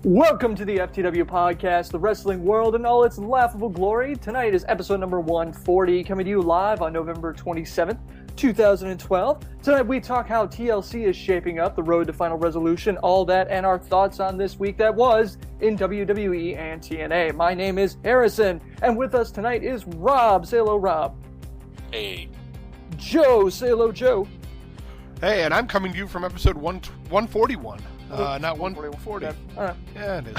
Welcome to the FTW Podcast, the wrestling world in all its laughable glory. Tonight is episode number 140, coming to you live on November 27th, 2012. Tonight we talk how TLC is shaping up, the road to final resolution, all that, and our thoughts on this week that was in WWE and TNA. My name is Harrison, and with us tonight is Rob. Say hello, Rob. Hey. Joe. Say hello, Joe. Hey, and I'm coming to you from episode 141. Not 140. Yeah, it is.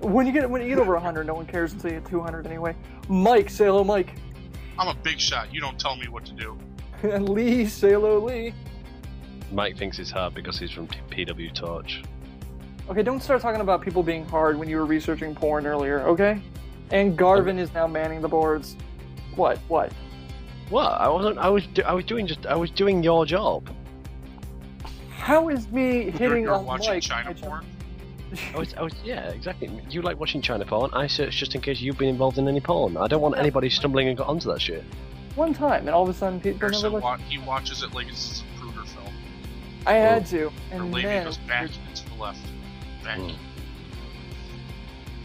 When you get over 100, no one cares until you get 200 anyway. Mike, say hello, Mike. I'm a big shot. You don't tell me what to do. And Lee, say hello, Lee. Mike thinks it's hard because he's from PW Torch. Okay, don't start talking about people being hard when you were researching porn earlier, okay? And Garvin is now manning the boards. What? What? I wasn't. I was doing your job. How is me hitting You're on watching Mike? China porn? Yeah, exactly. You like watching China porn. I searched just in case you've been involved in any porn. I don't want anybody stumbling and got onto that shit. One time, and all of a sudden people never look. He watches it like it's a Zapruder film. I had to, Your and lady then goes back and to the left. Back.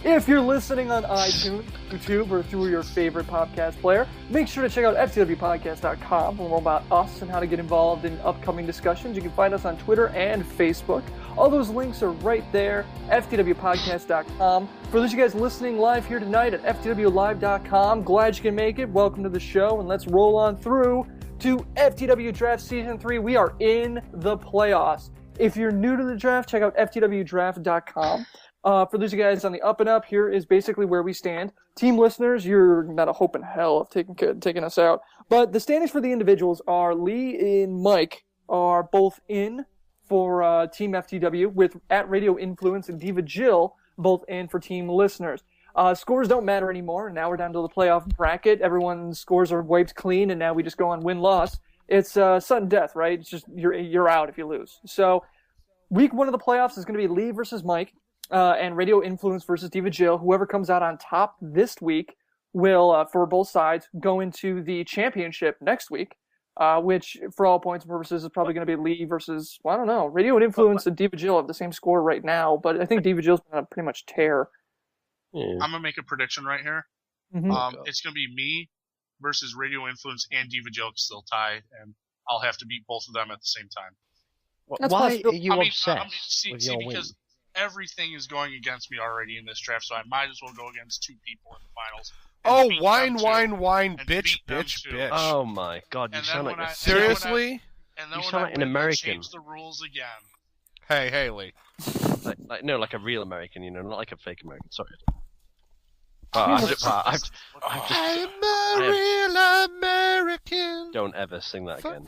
if you're listening on iTunes, YouTube, or through your favorite podcast player, make sure to check out FTWpodcast.com for more about us and how to get involved in upcoming discussions. You can find us on Twitter and Facebook. All those links are right there, FTWpodcast.com. For those of you guys listening live here tonight at FTWlive.com, glad you can make it. Welcome to the show, and let's roll on through to FTW Draft Season 3. We are in the playoffs. If you're new to the draft, check out FTWdraft.com. For those of you guys on the up and up, here is basically where we stand. Team listeners, you're not a hope in hell of taking us out. But the standings for the individuals are Lee and Mike are both in for Team FTW, with at Radio Influence and Diva Jill both in for team listeners. Scores don't matter anymore. Now we're down to the playoff bracket. Everyone's scores are wiped clean, and now we just go on win-loss. It's sudden death, right? It's just you're out if you lose. So week one of the playoffs is going to be Lee versus Mike. And Radio Influence versus Diva Jill. Whoever comes out on top this week will, for both sides, go into the championship next week, which, for all points and purposes, is probably going to be Lee versus, well, I don't know. Radio Influence and Diva Jill have the same score right now, but I think Diva Jill's going to pretty much tear. I'm going to make a prediction right here. Mm-hmm. It's going to be me versus Radio Influence and Diva Jill because they'll tie, and I'll have to beat both of them at the same time. Why are you obsessed with your win? Because everything is going against me already in this draft, so I might as well go against two people in the finals. Oh, whine, bitch. Oh my god, you sound like seriously? You sound like an American. Change the rules again. Hey, Haley. like a real American, not like a fake American. Sorry. I'm a real American. Don't ever sing that again.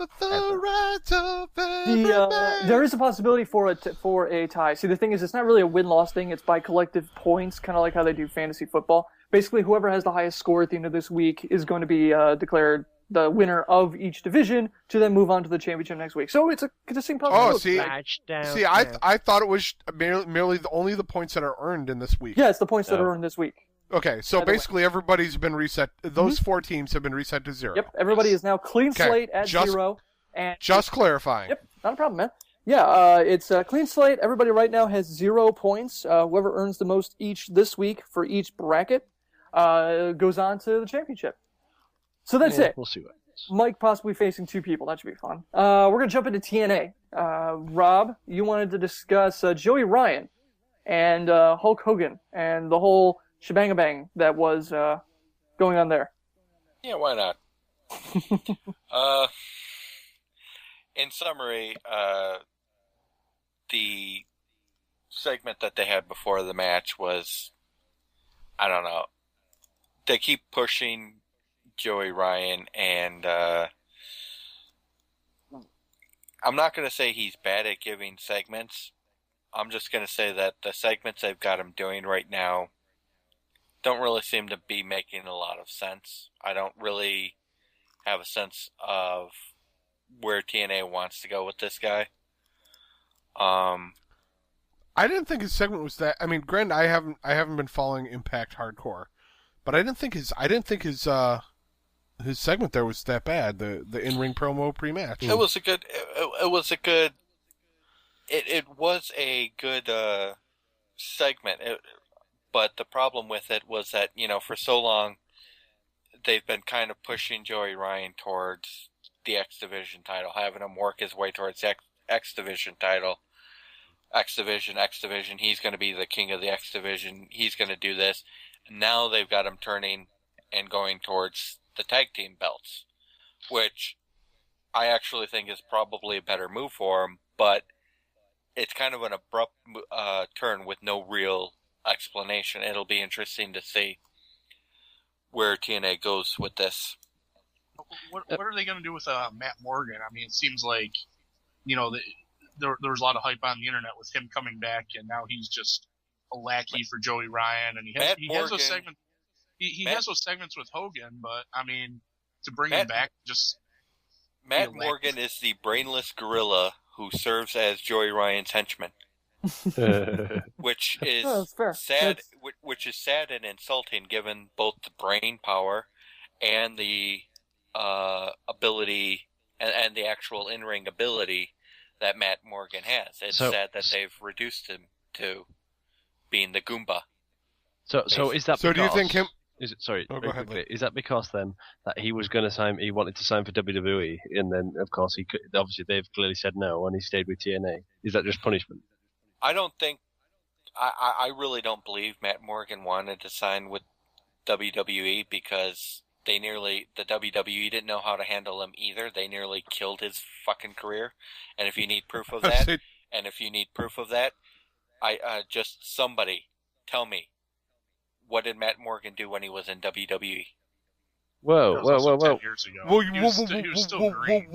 There is a possibility for a tie. See, the thing is, it's not really a win-loss thing. It's by collective points, kind of like how they do fantasy football. Basically, whoever has the highest score at the end of this week is going to be declared the winner of each division to then move on to the championship next week. So it's a same possibility. I thought it was merely only the points that are earned in this week. Yeah, it's the points that are earned this week. Okay, so basically everybody's been reset. Those four teams have been reset to 0. Yep, everybody is now clean slate at 0. And just clarifying. Yep, not a problem, man. Yeah, it's a clean slate. Everybody right now has 0 points. Whoever earns the most each this week for each bracket goes on to the championship. So that's it. We'll see what happens. Mike possibly facing 2 people. That should be fun. We're going to jump into TNA. Rob, you wanted to discuss Joey Ryan and Hulk Hogan and the whole shebang-a-bang that was going on there. Yeah, why not? In summary, the segment that they had before the match was, I don't know, they keep pushing Joey Ryan, and I'm not going to say he's bad at giving segments. I'm just going to say that the segments they've got him doing right now don't really seem to be making a lot of sense. I don't really have a sense of where TNA wants to go with this guy. I didn't think his segment was that. I mean, granted, I haven't been following Impact hardcore, but I didn't think his segment there was that bad. The in-ring promo pre-match. It was a good segment. But the problem with it was that, for so long, they've been kind of pushing Joey Ryan towards the X Division title, having him work his way towards the X Division title. X Division, he's going to be the king of the X Division, he's going to do this. Now they've got him turning and going towards the tag team belts, which I actually think is probably a better move for him, but it's kind of an abrupt turn with no real explanation. It'll be interesting to see where TNA goes with this. What are they going to do with Matt Morgan? I mean, it seems like, there was a lot of hype on the internet with him coming back, and now he's just a lackey for Joey Ryan, and he has those segments. He has those segments with Hogan, but I mean, to bring him back, just Matt Morgan is the brainless gorilla who serves as Joey Ryan's henchman, which is sad. Which is sad and insulting, given both the brain power and the ability and the actual in-ring ability that Matt Morgan has. It's sad that they've reduced him to being the Goomba. So is that? So because, do you think him? Is it? Sorry. Oh, go ahead. Is that because then that he was going to sign? He wanted to sign for WWE, and then of course he could. Obviously, they've clearly said no, and he stayed with TNA. Is that just punishment? I don't think. I really don't believe Matt Morgan wanted to sign with WWE because the WWE didn't know how to handle him either. They nearly killed his fucking career. And if you need proof of that, just somebody tell me, what did Matt Morgan do when he was in WWE? Whoa. 10 years ago. He was still green.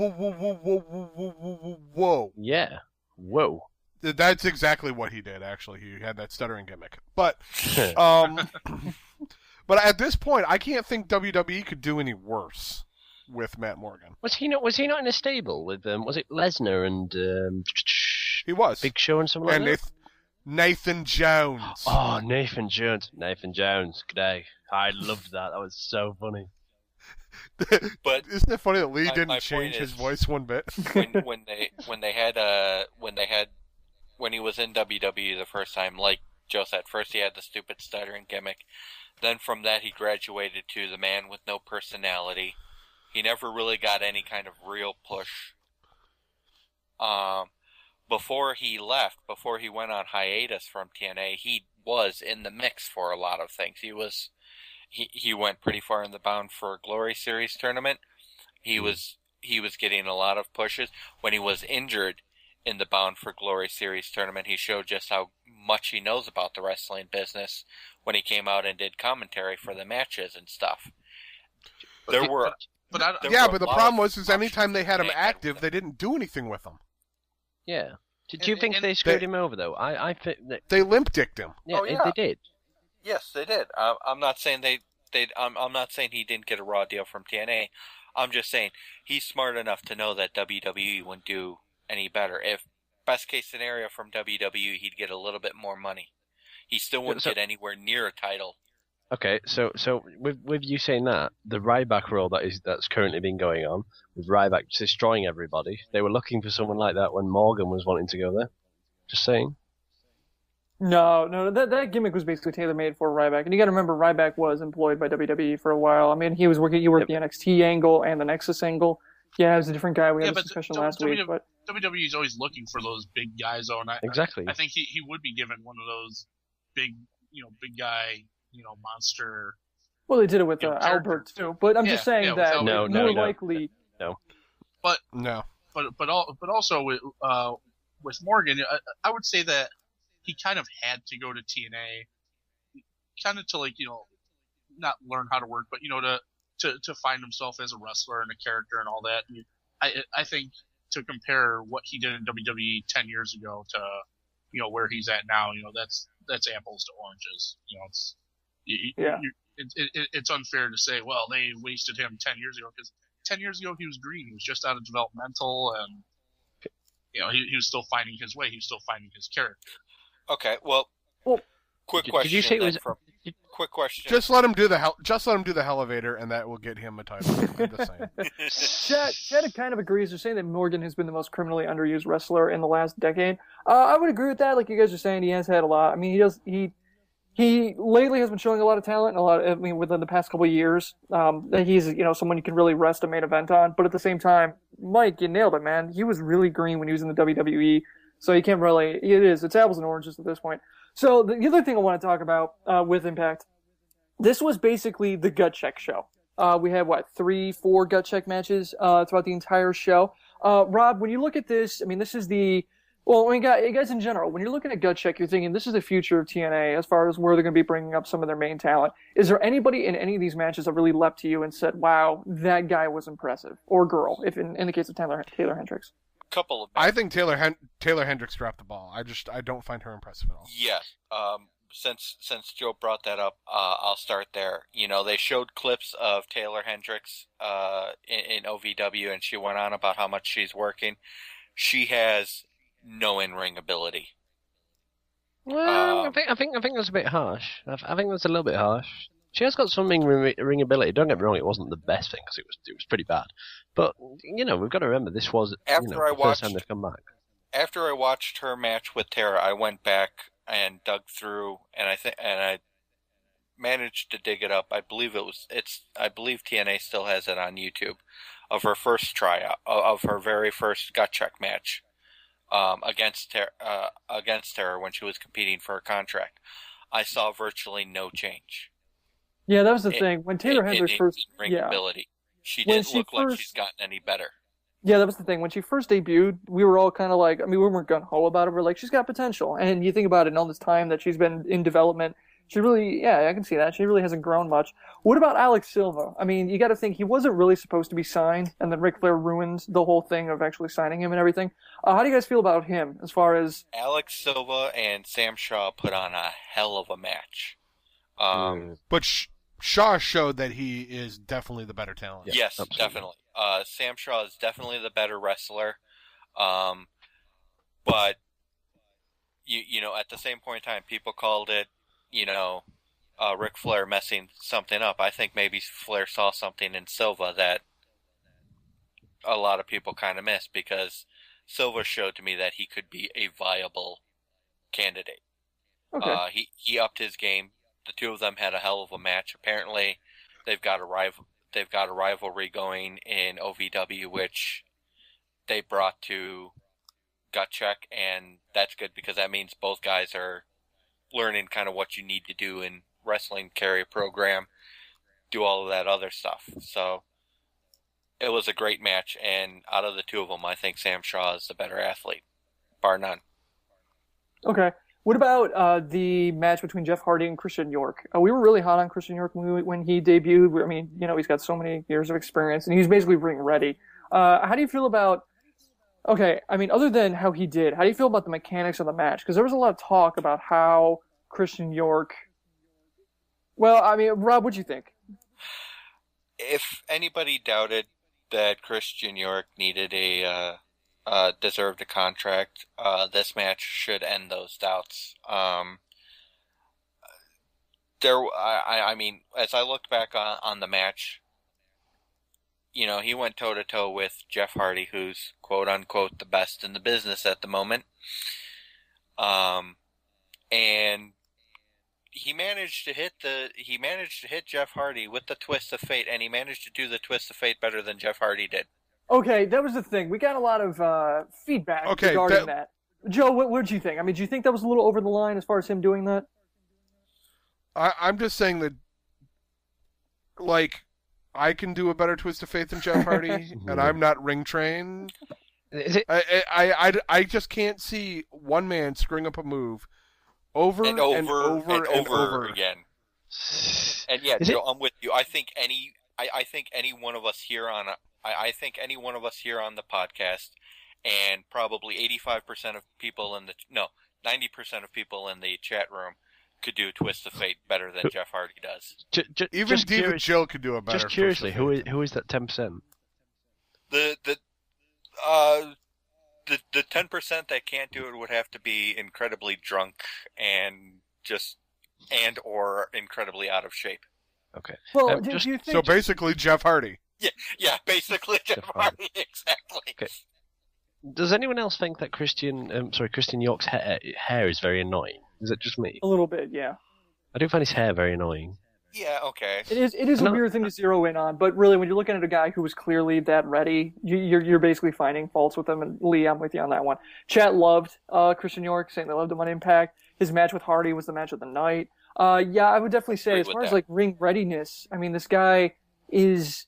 Whoa. Yeah. Whoa. That's exactly what he did, actually. He had that stuttering gimmick. But but at this point, I can't think WWE could do any worse with Matt Morgan. Was he not in a stable with was it Lesnar and he was Big Show and something like that? Nathan Jones. Oh, Nathan Jones. G'day. I loved that. That was so funny. But isn't it funny that Lee didn't change his voice one bit? When he was in WWE the first time, like Joe said, first he had the stupid stuttering gimmick. Then from that he graduated to the man with no personality. He never really got any kind of real push. Before he left, before he went on hiatus from TNA, he was in the mix for a lot of things. He went pretty far in the Bound for Glory Series tournament. He was getting a lot of pushes. When he was injured in the Bound for Glory Series tournament, he showed just how much he knows about the wrestling business when he came out and did commentary for the matches and stuff. But the problem was anytime they had him active, they didn't do anything with him. Yeah. Do you think they screwed him over though? I think they limp-dicked him. Yeah, they did. Yes, they did. I'm not saying I'm not saying he didn't get a raw deal from TNA. I'm just saying he's smart enough to know that WWE wouldn't do any better. If best case scenario from WWE, he'd get a little bit more money. He still wouldn't get anywhere near a title. Okay, so with you saying that, the Ryback role that's currently been going on, with Ryback destroying everybody, they were looking for someone like that when Morgan was wanting to go there. Just saying. No, that gimmick was basically tailor-made for Ryback. And you got to remember, Ryback was employed by WWE for a while. I mean, he worked the NXT angle and the Nexus angle. Yeah, it was a different guy. We had this discussion last week. But WWE's always looking for those big guys, though. And exactly. I think he would be given one of those big guy, monster. Well, they did it with Albert too. But I'm just saying that more likely. No. But no. But also with Morgan, I would say that he kind of had to go to TNA, kind of to not learn how to work, but to find himself as a wrestler and a character and all that. And I think to compare what he did in WWE 10 years ago to where he's at now, that's apples to oranges. It's unfair to say, well, they wasted him 10 years ago, because 10 years ago he was green. He was just out of developmental, and he was still finding his way. He was still finding his character. Okay, well, quick question. Did you say it was? quick question. Just let him do the elevator, and that will get him a title. I'm just saying. Chad kind of agrees. They're saying that Morgan has been the most criminally underused wrestler in the last decade. I would agree with that. Like you guys are saying, he has had a lot. I mean, he lately has been showing a lot of talent, within the past couple of years. He's, someone you can really rest a main event on. But at the same time, Mike, you nailed it, man. He was really green when he was in the WWE. So you can't really, it's apples and oranges at this point. So the other thing I want to talk about, with Impact, this was basically the gut check show. We had 3-4 gut check matches, throughout the entire show. Rob, when you look at this, I mean, this is guys in general, when you're looking at gut check, you're thinking this is the future of TNA as far as where they're going to be bringing up some of their main talent. Is there anybody in any of these matches that really leapt to you and said, wow, that guy was impressive? Or girl, if in the case of Taylor Hendricks? Couple of. I think Taylor Hendricks dropped the ball. I don't find her impressive at all. Yes. Since Joe brought that up, I'll start there. They showed clips of Taylor Hendricks in OVW, and she went on about how much she's working. She has no in-ring ability. Well, I think that's a bit harsh. I think that's a little bit harsh. She has got some ring ability. Don't get me wrong; it wasn't the best thing because it was pretty bad. But we've got to remember this was the first time they've come back. After I watched her match with Tara, I went back and dug through, and I managed to dig it up. I believe TNA still has it on YouTube of her first tryout of her very first gut check match against Tara when she was competing for her contract. I saw virtually no change. Yeah, that was the thing. When Taylor Hendricks first ability, she didn't look like she's gotten any better. Yeah, that was the thing. When she first debuted, we were all kind of like, we weren't gung-ho about it. We're like, she's got potential. And you think about it, in all this time that she's been in development, she really, I can see that. She really hasn't grown much. What about Alex Silva? I mean, you got to think he wasn't really supposed to be signed, and then Ric Flair ruined the whole thing of actually signing him and everything. How do you guys feel about him as far as... Alex Silva and Sam Shaw put on a hell of a match. But Shaw showed that he is definitely the better talent. Yes, definitely. Sam Shaw is definitely the better wrestler. But, at the same point in time, people called it, Ric Flair messing something up. I think maybe Flair saw something in Silva that a lot of people kind of missed, because Silva showed to me that he could be a viable candidate. Okay. He upped his game. The two of them had a hell of a match. Apparently, they've got a rivalry going in OVW, which they brought to Gut Check, and that's good because that means both guys are learning kind of what you need to do in wrestling, carry a program, do all of that other stuff. So it was a great match, and out of the two of them, I think Sam Shaw is the better athlete, bar none. Okay. What about the match between Jeff Hardy and Christian York? We were really hot on Christian York when he debuted. I mean, he's got so many years of experience, and he's basically ring ready. How do you feel about... Okay, I mean, other than how he did, how do you feel about the mechanics of the match? Because there was a lot of talk about how Christian York... Well, I mean, Rob, what'd you think? If anybody doubted that Christian York needed deserved a contract, this match should end those doubts. I mean, as I looked back on the match, he went toe-to-toe with Jeff Hardy, who's quote-unquote the best in the business at the moment. And he managed to hit Jeff Hardy with the twist of fate, and he managed to do the twist of fate better than Jeff Hardy did. Okay, that was the thing. We got a lot of feedback regarding that. Joe, what did you think? I mean, do you think that was a little over the line as far as him doing that? I'm just saying that, I can do a better twist of fate than Jeff Hardy, and I'm not ring trained. I just can't see one man screwing up a move over and over again. And yeah, Joe, I'm with you. I think any one of us here on the podcast, and probably 85% of people 90% of people in the chat room could do a twist of fate better than Jeff Hardy does. Even Diva Jill could do a better. Just curiously, who is that 10%? The 10% that can't do it would have to be incredibly drunk and just and or incredibly out of shape. Okay. Well, Just- do you think? So basically, Jeff Hardy. Yeah, basically Jeff Hardy, exactly. Okay. Does anyone else think that Christian York's hair is very annoying? Is it just me? A little bit, yeah. I do find his hair very annoying. Yeah, okay. It is a No. weird thing to zero in on, but really, when you're looking at a guy who was clearly that ready, you're basically finding faults with him. And Lee, I'm with you on that one. Chat loved Christian York, saying they loved him on Impact. His match with Hardy was the match of the night. Yeah, I would definitely say, Agree as with far as that. like ring readiness, I mean, this guy is,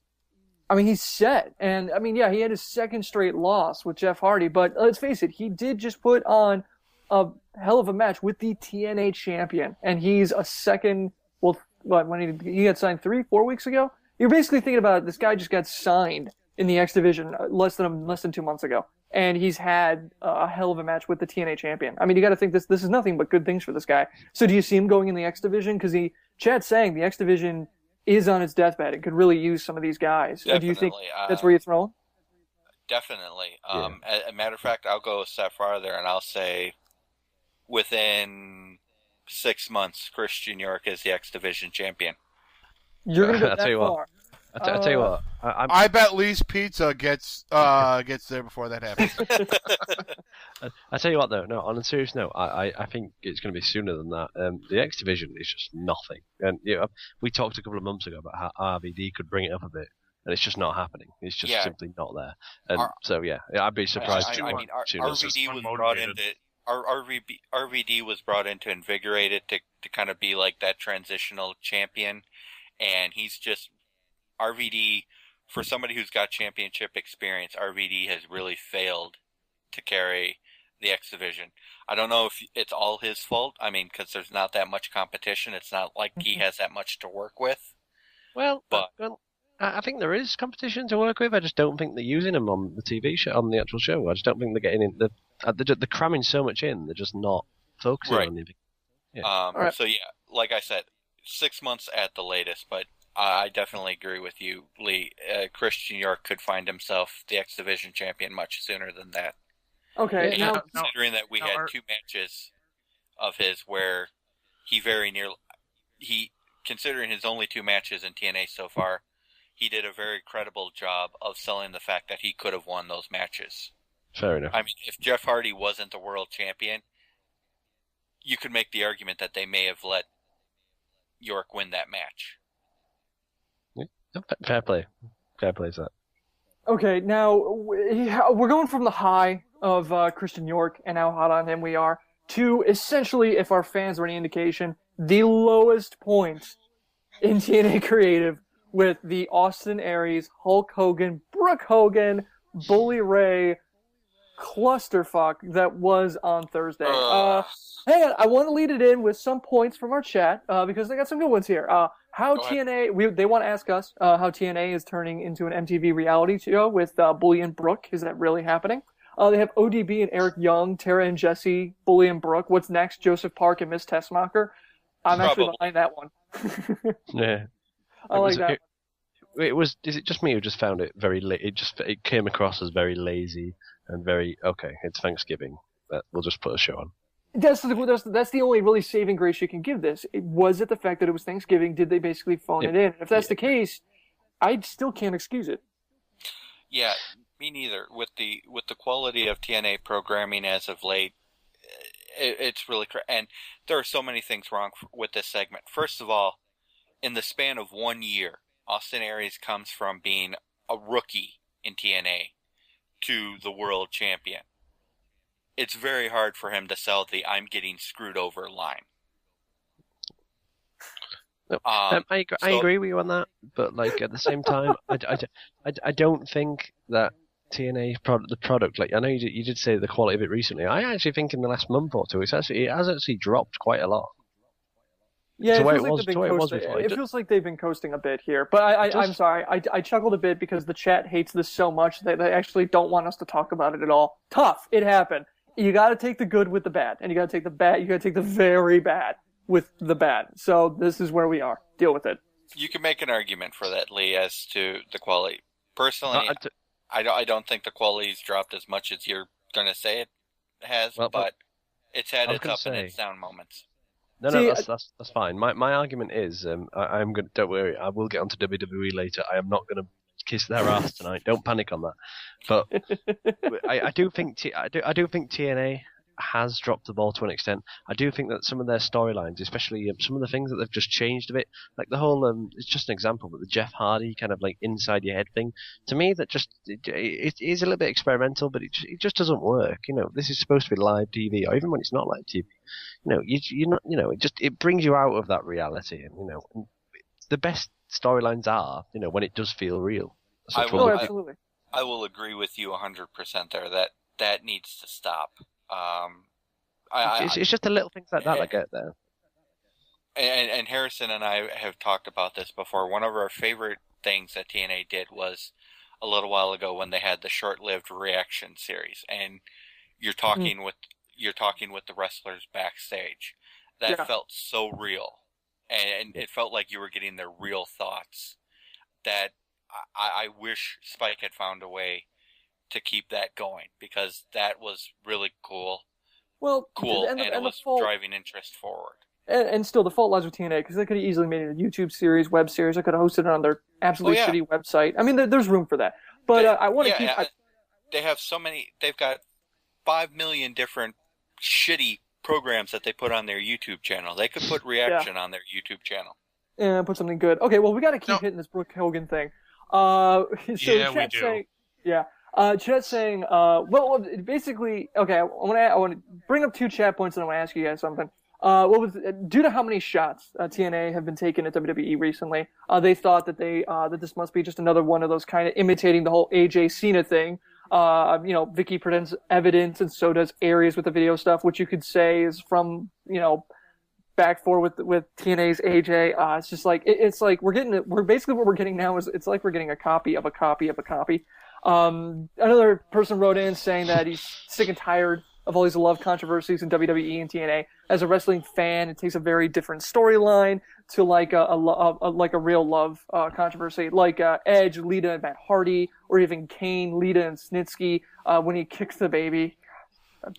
I mean, he's set, and I mean, yeah, he had his second straight loss with Jeff Hardy, but let's face it, he did just put on a hell of a match with the TNA champion, and he's a second. Well, when he got signed 3-4 weeks ago, you're basically thinking about it. This guy just got signed in the X division less than 2 months ago, and he's had a hell of a match with the TNA champion. I mean, you got to think this is nothing but good things for this guy. So do you see him going in the X division? Because Chad's saying the X division is on its deathbed. It could really use some of these guys. Definitely. Do you think that's where you throw him? Definitely. Yeah. As a matter of fact, I'll go a step farther and I'll say within 6 months, Christian York is the X Division champion. You're going to I'll go tell that you what. far. I tell you what. I bet Lee's Pizza gets there before that happens. I tell you what, though. No, on a serious note, I think it's going to be sooner than that. The X Division is just nothing. And we talked a couple of months ago about how RVD could bring it up a bit, and it's just not happening. It's just simply not there. And so I'd be surprised. I mean, sooner. RVD was brought into RVD was brought in to invigorate it to kind of be like that transitional champion, and he's just RVD. For somebody who's got championship experience, RVD has really failed to carry the X Division. I don't know if it's all his fault. I mean, because there's not that much competition. It's not like he has that much to work with. Well, But I think there is competition to work with. I just don't think they're using him on the TV show, on the actual show. I just don't think they're getting in. They're cramming so much in. They're just not focusing Right. on anything. Yeah. right. So yeah, like I said, 6 months at the latest. But I definitely agree with you, Lee. Christian York could find himself the X Division champion much sooner than that. Okay, Yeah. now Considering that we had 2 matches of his where considering his only 2 matches in TNA so far, he did a very credible job of selling the fact that he could have won those matches. Fair enough. I mean, if Jeff Hardy wasn't the world champion, you could make the argument that they may have let York win that match. Fair play. Fair play is that. okay, now we're going from the high of Christian York and how hot on him we are to essentially, if our fans are any indication, the lowest point in TNA Creative with the Austin Aries, Hulk Hogan, Brooke Hogan, Bully Ray clusterfuck that was on Thursday. Hang on, I want to lead it in with some points from our chat because they got some good ones here. How Go TNA, they want to ask us how TNA is turning into an MTV reality show with Bully and Brooke. Is that really happening? They have ODB and Eric Young, Tara and Jesse, Bully and Brooke. What's next? Joseph Park and Miss Tessmacher. I'm actually Probably. behind that one. Yeah. I like that. Is it just me who just found it very it came across as very lazy and very okay, it's Thanksgiving. We'll just put a show on. That's the only really saving grace you can give this. Was it the fact that it was Thanksgiving? Did they basically phone it in? If that's the case, I still can't excuse it. Yeah, me neither. With the quality of TNA programming as of late, it's really and there are so many things wrong with this segment. First of all, in the span of 1 year, Austin Aries comes from being a rookie in TNA to the world champion. It's very hard for him to sell the "I'm getting screwed over" line. No. I agree with you on that, but like at the same time, I don't think that TNA the product. Like I know you did say the quality of it recently. I actually think in the last month or two, it has actually dropped quite a lot. Yeah, To it where feels it like was- they've to where been it was coasting. before. It feels like they've been coasting a bit here. But I'm sorry. I chuckled a bit because the chat hates this so much that they actually don't want us to talk about it at all. Tough. It happened. You got to take the good with the bad, and you got to take the bad. You got to take the very bad with the bad. So this is where we are. Deal with it. You can make an argument for that, Lee, as to the quality. Personally, I don't think the quality's dropped as much as you're going to say it has, Well, but it's had I was its gonna up and say- its down moments. No, See, that's fine. My argument is, I'm going. Don't worry, I will get onto WWE later. I am not going to kiss their ass tonight. Don't panic on that. But I do think I do think TNA has dropped the ball to an extent. I do think that some of their storylines, especially some of the things that they've just changed a bit, like the whole it's just an example, but the Jeff Hardy kind of like inside your head thing, to me that just it is a little bit experimental, but it just doesn't work. You know, this is supposed to be live TV, or even when it's not live TV. You know, you're not. You know, it brings you out of that reality, and you know, the best storylines are, you know, when it does feel real. Absolutely. I will agree with you 100% there. That needs to stop. It's just the little things like that that get there. And Harrison and I have talked about this before. One of our favorite things that TNA did was a little while ago when they had the short-lived reaction series, and you're talking with the wrestlers backstage. That felt so real, and it felt like you were getting their real thoughts. That I wish Spike had found a way to keep that going, because that was really cool. And it was driving interest forward. And still, the fault lies with TNA, because they could have easily made it a YouTube series, web series. They could have hosted it on their absolutely shitty website. I mean, there's room for that. But I want to keep... They have so many... They've got 5 million different shitty programs that they put on their YouTube channel. They could put reaction on their YouTube channel. Yeah, put something good. Okay, well, we got to keep hitting this Brooke Hogan thing. We do. Chat's saying, well, basically, okay, I want to bring up 2 chat points and I want to ask you guys something. Due to how many shots TNA have been taking at WWE recently, they thought that that this must be just another one of those kind of imitating the whole AJ Cena thing. You know, Vicky presents evidence and so does Aries with the video stuff, which you could say is from, you know, back forward with TNA's AJ. It's just like, it's like we're basically what we're getting now is it's like we're getting a copy of a copy of a copy. Another person wrote in saying that he's sick and tired of all these love controversies in WWE and TNA. As a wrestling fan, it takes a very different storyline to like a real love controversy, like Edge, Lita, and Matt Hardy, or even Kane, Lita, and Snitsky when he kicks the baby.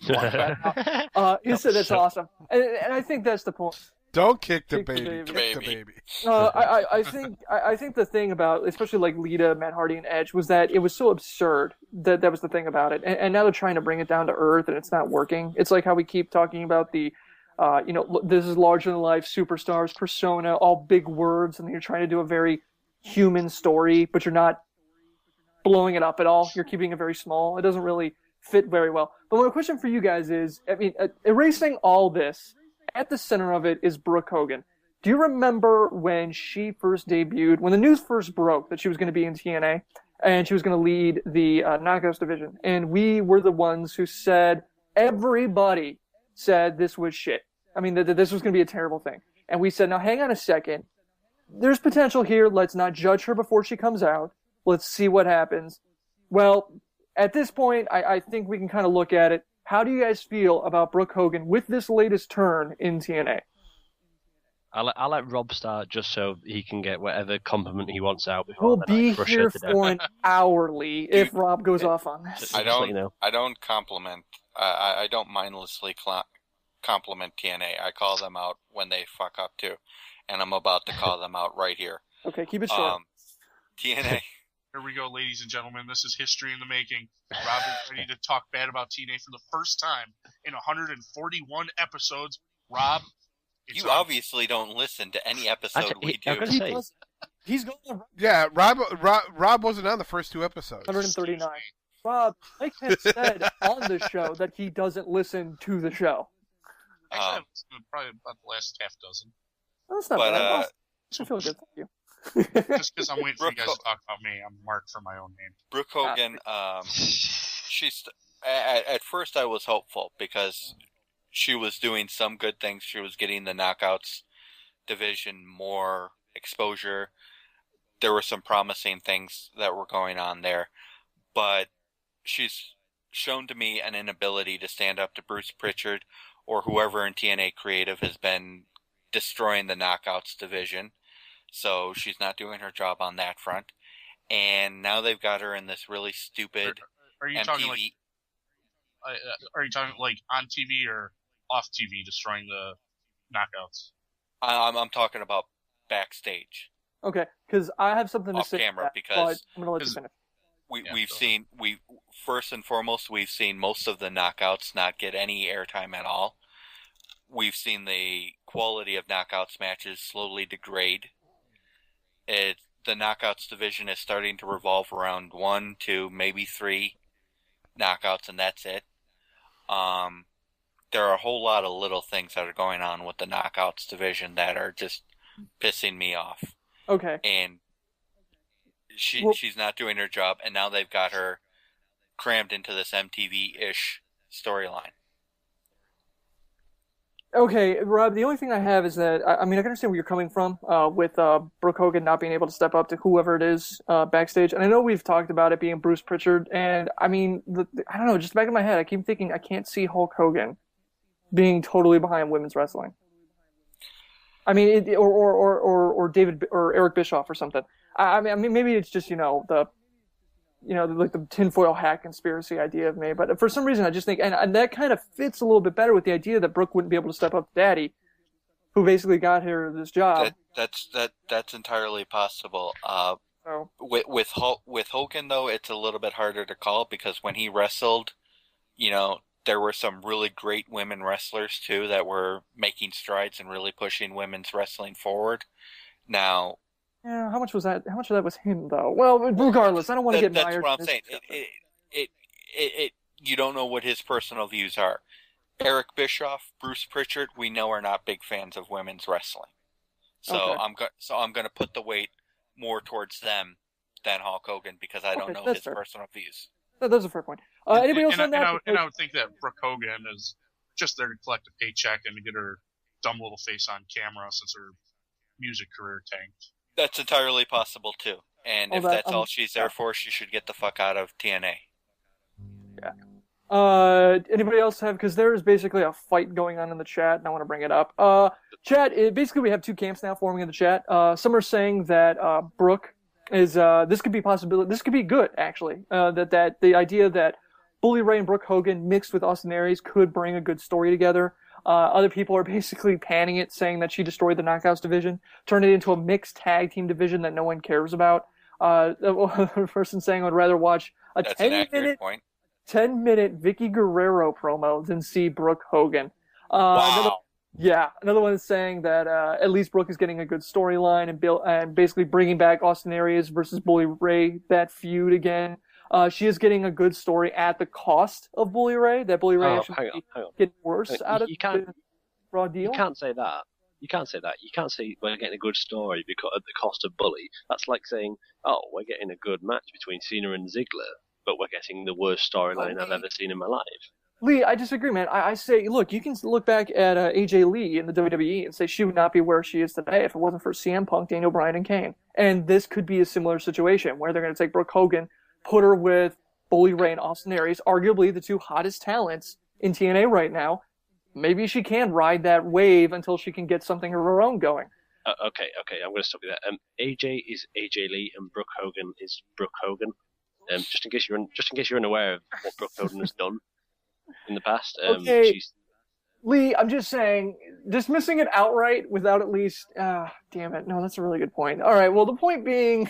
He said that's awesome, and I think that's the point. Don't kick the baby. Kick the baby. I think the thing about, especially like Lita, Matt Hardy, and Edge, was that it was so absurd that was the thing about it. And now they're trying to bring it down to earth, and it's not working. It's like how we keep talking about the, you know, this is larger than life superstars persona, all big words, and you're trying to do a very human story, but you're not blowing it up at all. You're keeping it very small. It doesn't really fit very well. But my question for you guys is, I mean, erasing all this, at the center of it is Brooke Hogan. Do you remember when she first debuted, when the news first broke that she was going to be in TNA and she was going to lead the Knockouts division? And we were the ones who said, everybody said this was shit. I mean, that this was going to be a terrible thing. And we said, now hang on a second. There's potential here. Let's not judge her before she comes out. Let's see what happens. Well, at this point, I think we can kind of look at it. How do you guys feel about Brooke Hogan with this latest turn in TNA? I'll let Rob start just so he can get whatever compliment he wants out before. We'll be here for an hourly if Rob goes off on this. I don't compliment. I don't mindlessly compliment TNA. I call them out when they fuck up too, and I'm about to call them out right here. Okay, keep it short. TNA. Here we go, ladies and gentlemen. This is history in the making. Rob is ready to talk bad about TNA for the first time in 141 episodes. Rob, you obviously don't listen to any episode we do. He's going. Yeah, Rob wasn't on the first 2 episodes. 139. Rob, Mike has said on the show that he doesn't listen to the show. Actually, probably about the last half dozen. That's not bad. I feel good. Thank you. Just because I'm waiting for you guys to talk about me, I'm marked for my own name. Brooke Hogan, she's at first I was hopeful because she was doing some good things. She was getting the Knockouts division more exposure. There were some promising things that were going on there, but she's shown to me an inability to stand up to Bruce Pritchard or whoever in TNA Creative has been destroying the Knockouts division. So she's not doing her job on that front. And now they've got her in this really stupid are you MTV. Talking like, are you talking like on TV or off TV destroying the knockouts. I'm talking about backstage. Okay, because I have something to off say camera, that, because but I'm gonna let you finish. First and foremost, we've seen most of the knockouts not get any airtime at all. We've seen the quality of knockouts matches slowly degrade. The knockouts division is starting to revolve around 1, 2, maybe 3 knockouts, and that's it. There are a whole lot of little things that are going on with the knockouts division that are just pissing me off. Okay. And she's not doing her job, and now they've got her crammed into this MTV-ish storyline. Okay, Rob, the only thing I have is that, I mean, I can understand where you're coming from with Brooke Hogan not being able to step up to whoever it is backstage. And I know we've talked about it being Bruce Pritchard. And, I mean, I don't know, just back in my head, I keep thinking I can't see Hulk Hogan being totally behind women's wrestling. I mean, or David, or Eric Bischoff or something. I mean, maybe it's just, like the tinfoil hat conspiracy idea of me. But for some reason, I just think, and that kind of fits a little bit better with the idea that Brooke wouldn't be able to step up to Daddy, who basically got her this job. That's entirely possible. So. With Hogan, though, it's a little bit harder to call, because when he wrestled, there were some really great women wrestlers, too, that were making strides and really pushing women's wrestling forward. Now... Yeah, how much of that was him, though? Well, regardless, I don't want to get mired. That's what I'm saying. You don't know what his personal views are. Eric Bischoff, Bruce Pritchard, we know are not big fans of women's wrestling. So okay. I'm going to put the weight more towards them than Hulk Hogan, because I don't know his personal views. That's a fair point. Anybody else on that? And I would think that Brooke Hogan is just there to collect a paycheck and to get her dumb little face on camera since her music career tanked. That's entirely possible, too. And if that's all she's there for, she should get the fuck out of TNA. Yeah. Anybody else have... Because there is basically a fight going on in the chat, and I want to bring it up. Chat, basically we have two camps now forming in the chat. Some are saying that Brooke is... this could be possibility. This could be good, actually. That the idea that Bully Ray and Brooke Hogan mixed with Austin Aries could bring a good story together. Other people are basically panning it, saying that she destroyed the Knockouts division, turned it into a mixed tag team division that no one cares about. The person saying I'd rather watch a 10-minute Vicky Guerrero promo than see Brooke Hogan. Wow. Another one is saying that at least Brooke is getting a good storyline and basically bringing back Austin Aries versus Bully Ray, that feud again. She is getting a good story at the cost of Bully Ray. That Bully Ray actually getting worse out of the raw deal. You can't say that. You can't say we're getting a good story because at the cost of Bully. That's like saying, oh, we're getting a good match between Cena and Ziggler, but we're getting the worst storyline I've ever seen in my life. Lee, I disagree, man. I say, look, you can look back at AJ Lee in the WWE and say she would not be where she is today if it wasn't for CM Punk, Daniel Bryan, and Kane. And this could be a similar situation where they're going to take Brooke Hogan, put her with Bully Ray and Austin Aries, arguably the two hottest talents in TNA right now. Maybe she can ride that wave until she can get something of her own going. Okay, I'm going to stop you there. AJ is AJ Lee and Brooke Hogan is Brooke Hogan. Just in case you're unaware of what Brooke Hogan has done in the past. Okay. Lee, I'm just saying, dismissing it outright without at least... damn it. No, that's a really good point. All right, well, the point being...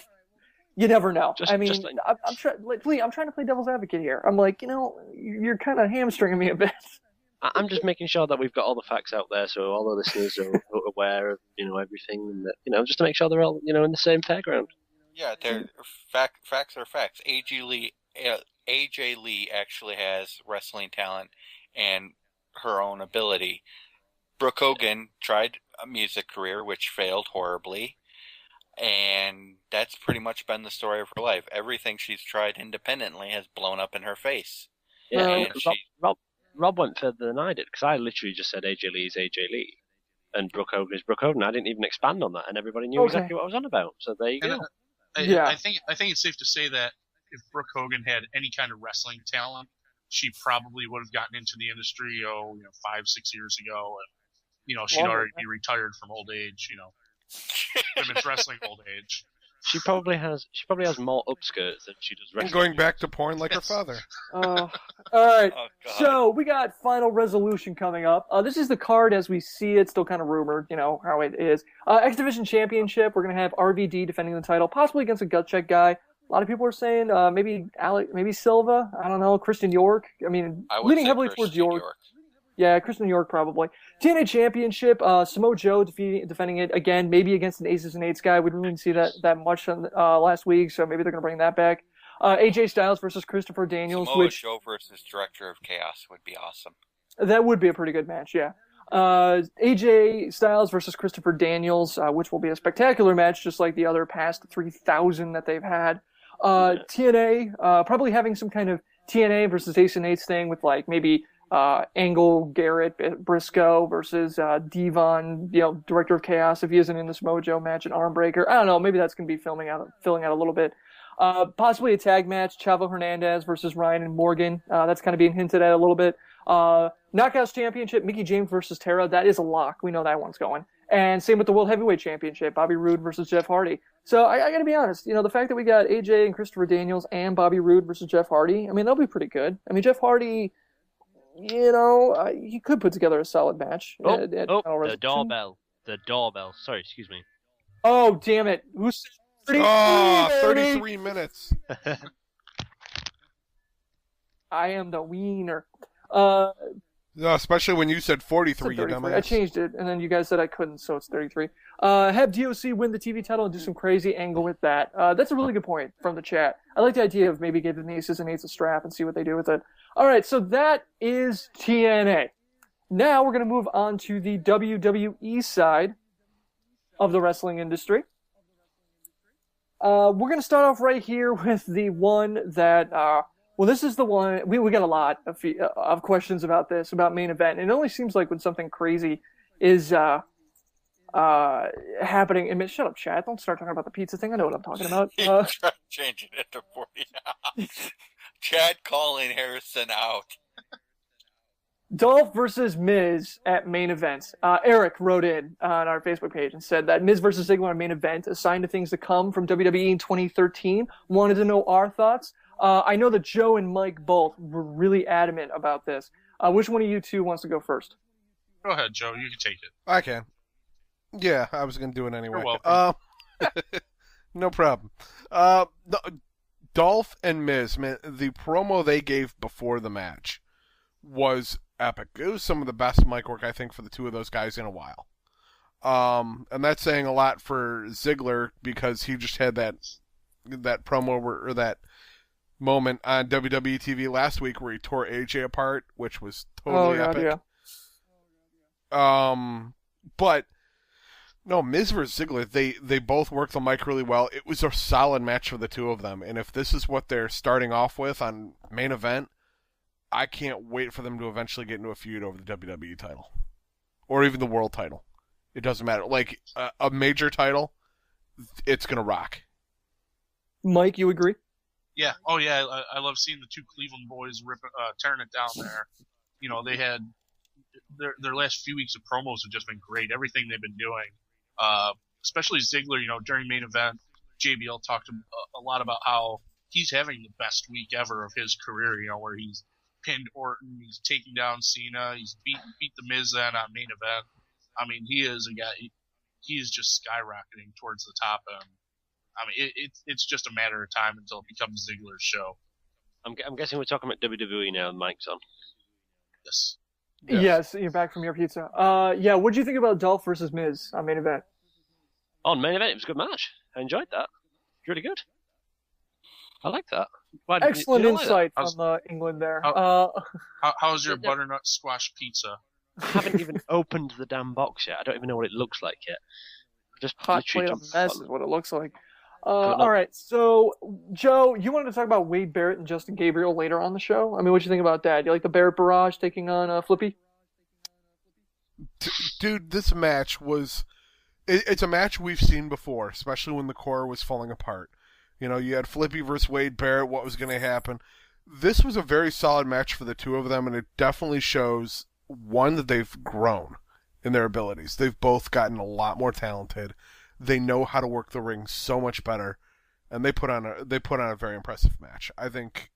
You never know. I'm trying to play devil's advocate here. I'm like, you're kind of hamstringing me a bit. I'm just making sure that we've got all the facts out there, so all the listeners are aware of, everything, and that, just to make sure they're all, in the same fairground. Yeah, facts are facts. AJ Lee actually has wrestling talent and her own ability. Brooke Hogan tried a music career, which failed horribly. And that's pretty much been the story of her life. Everything she's tried independently has blown up in her face. Yeah, and Rob went further than I did, because I literally just said AJ Lee is AJ Lee, and Brooke Hogan is Brooke Hogan. I didn't even expand on that, and everybody knew exactly what I was on about. So there you go. I think it's safe to say that if Brooke Hogan had any kind of wrestling talent, she probably would have gotten into the industry 5-6 years ago, and she'd already be retired from old age. Women's wrestling old age. She probably has more upskirts than she does And wrestling. going back to porn like her father. All right. Oh, God. So we got Final Resolution coming up. This is the card as we see it. Still kind of rumored, you know how it is. X Division Championship. We're gonna have RVD defending the title, possibly against a gut check guy. A lot of people are saying maybe Silva. I don't know. Christian York. I mean, I would leaning say heavily Christian towards York. Yeah, Christian York probably. TNA Championship, Samoa Joe defending it again, maybe against an Aces and Eights guy. We didn't really see that much last week, so maybe they're going to bring that back. AJ Styles versus Christopher Daniels, Samoa which Joe versus Director of Chaos would be awesome. that would be a pretty good match, yeah. AJ Styles versus Christopher Daniels, which will be a spectacular match, just like the other past 3,000 that they've had. TNA, probably having some kind of TNA versus Ace and Eights thing with like maybe Angle, Garrett, Briscoe versus Devon, Director of Chaos if he isn't in this Mojo match, an Armbreaker. I don't know. Maybe that's going to be filling out a little bit. Possibly a tag match, Chavo Hernandez versus Ryan and Morgan. That's kind of being hinted at a little bit. Knockouts Championship, Mickie James versus Tara. That is a lock. We know that one's going. And same with the World Heavyweight Championship, Bobby Roode versus Jeff Hardy. So I got to be honest, the fact that we got AJ and Christopher Daniels and Bobby Roode versus Jeff Hardy, I mean, that'll be pretty good. I mean, Jeff Hardy, he could put together a solid match. The doorbell. The doorbell. Sorry, excuse me. Oh, damn it. Who's 33 minutes. I am the wiener. No, especially when you said 43, you 33. dumbass. I changed it, and then you guys said I couldn't, so it's 33. Have DOC win the TV title and do some crazy angle with that. That's a really good point from the chat. I like the idea of maybe giving the Aces and Eights a strap and see what they do with it. All right, so that is TNA. Now we're going to move on to the WWE side of the wrestling industry. We're going to start off right here with the one that... well, this is the one, we got a lot of questions about this, about main event. And it only seems like when something crazy is happening. And shut up, chat. Don't start talking about the pizza thing. I know what I'm talking about. Try changing it to 40 now. Chad calling Harrison out. Dolph versus Miz at main event. Eric wrote in on our Facebook page and said that Miz versus Ziggler on main event, a sign of things to come from WWE in 2013. Wanted to know our thoughts. I know that Joe and Mike both were really adamant about this. Which one of you two wants to go first? Go ahead, Joe. You can take it. I can. Yeah, I was going to do it anyway. You're welcome. No problem. Dolph and Miz, man, the promo they gave before the match was epic. It was some of the best mic work, I think, for the two of those guys in a while. And that's saying a lot for Ziggler because he just had that promo or that moment on WWE TV last week where he tore AJ apart, which was totally epic. Yeah. But no, Miz versus Ziggler, they both worked the mic really well. It was a solid match for the two of them, and if this is what they're starting off with on main event, I can't wait for them to eventually get into a feud over the WWE title or even the world title. It doesn't matter. Like a major title, it's gonna rock. Mike, you agree? Yeah. Oh, yeah. I love seeing the two Cleveland boys tearing it down there. They had their last few weeks of promos have just been great. Everything they've been doing, especially Ziggler. During main event, JBL talked a lot about how he's having the best week ever of his career. Where he's pinned Orton, he's taking down Cena, he's beat the Miz then on main event. I mean, he is a guy. He is just skyrocketing towards the top end. I mean, it's just a matter of time until it becomes Ziggler's show. I'm guessing we're talking about WWE now. Mike's on. Yes. Yes, you're back from your pizza. Yeah, what do you think about Dolph versus Miz on main event? On main event, it was a good match. I enjoyed that. Really good. I like that. Excellent insight from England there. How's your butternut squash pizza? I haven't even opened the damn box yet. I don't even know what it looks like yet. Just hot plate of mess is what it looks like. All right, so Joe, you wanted to talk about Wade Barrett and Justin Gabriel later on the show. I mean, what do you think about that? You like the Barrett barrage taking on Flippy? Dude, this match was... It's a match we've seen before, especially when the core was falling apart. You had Flippy versus Wade Barrett, what was going to happen. This was a very solid match for the two of them, and it definitely shows, one, that they've grown in their abilities. They've both gotten a lot more talented. they know how to work the ring so much better, and they put on a very impressive match. I think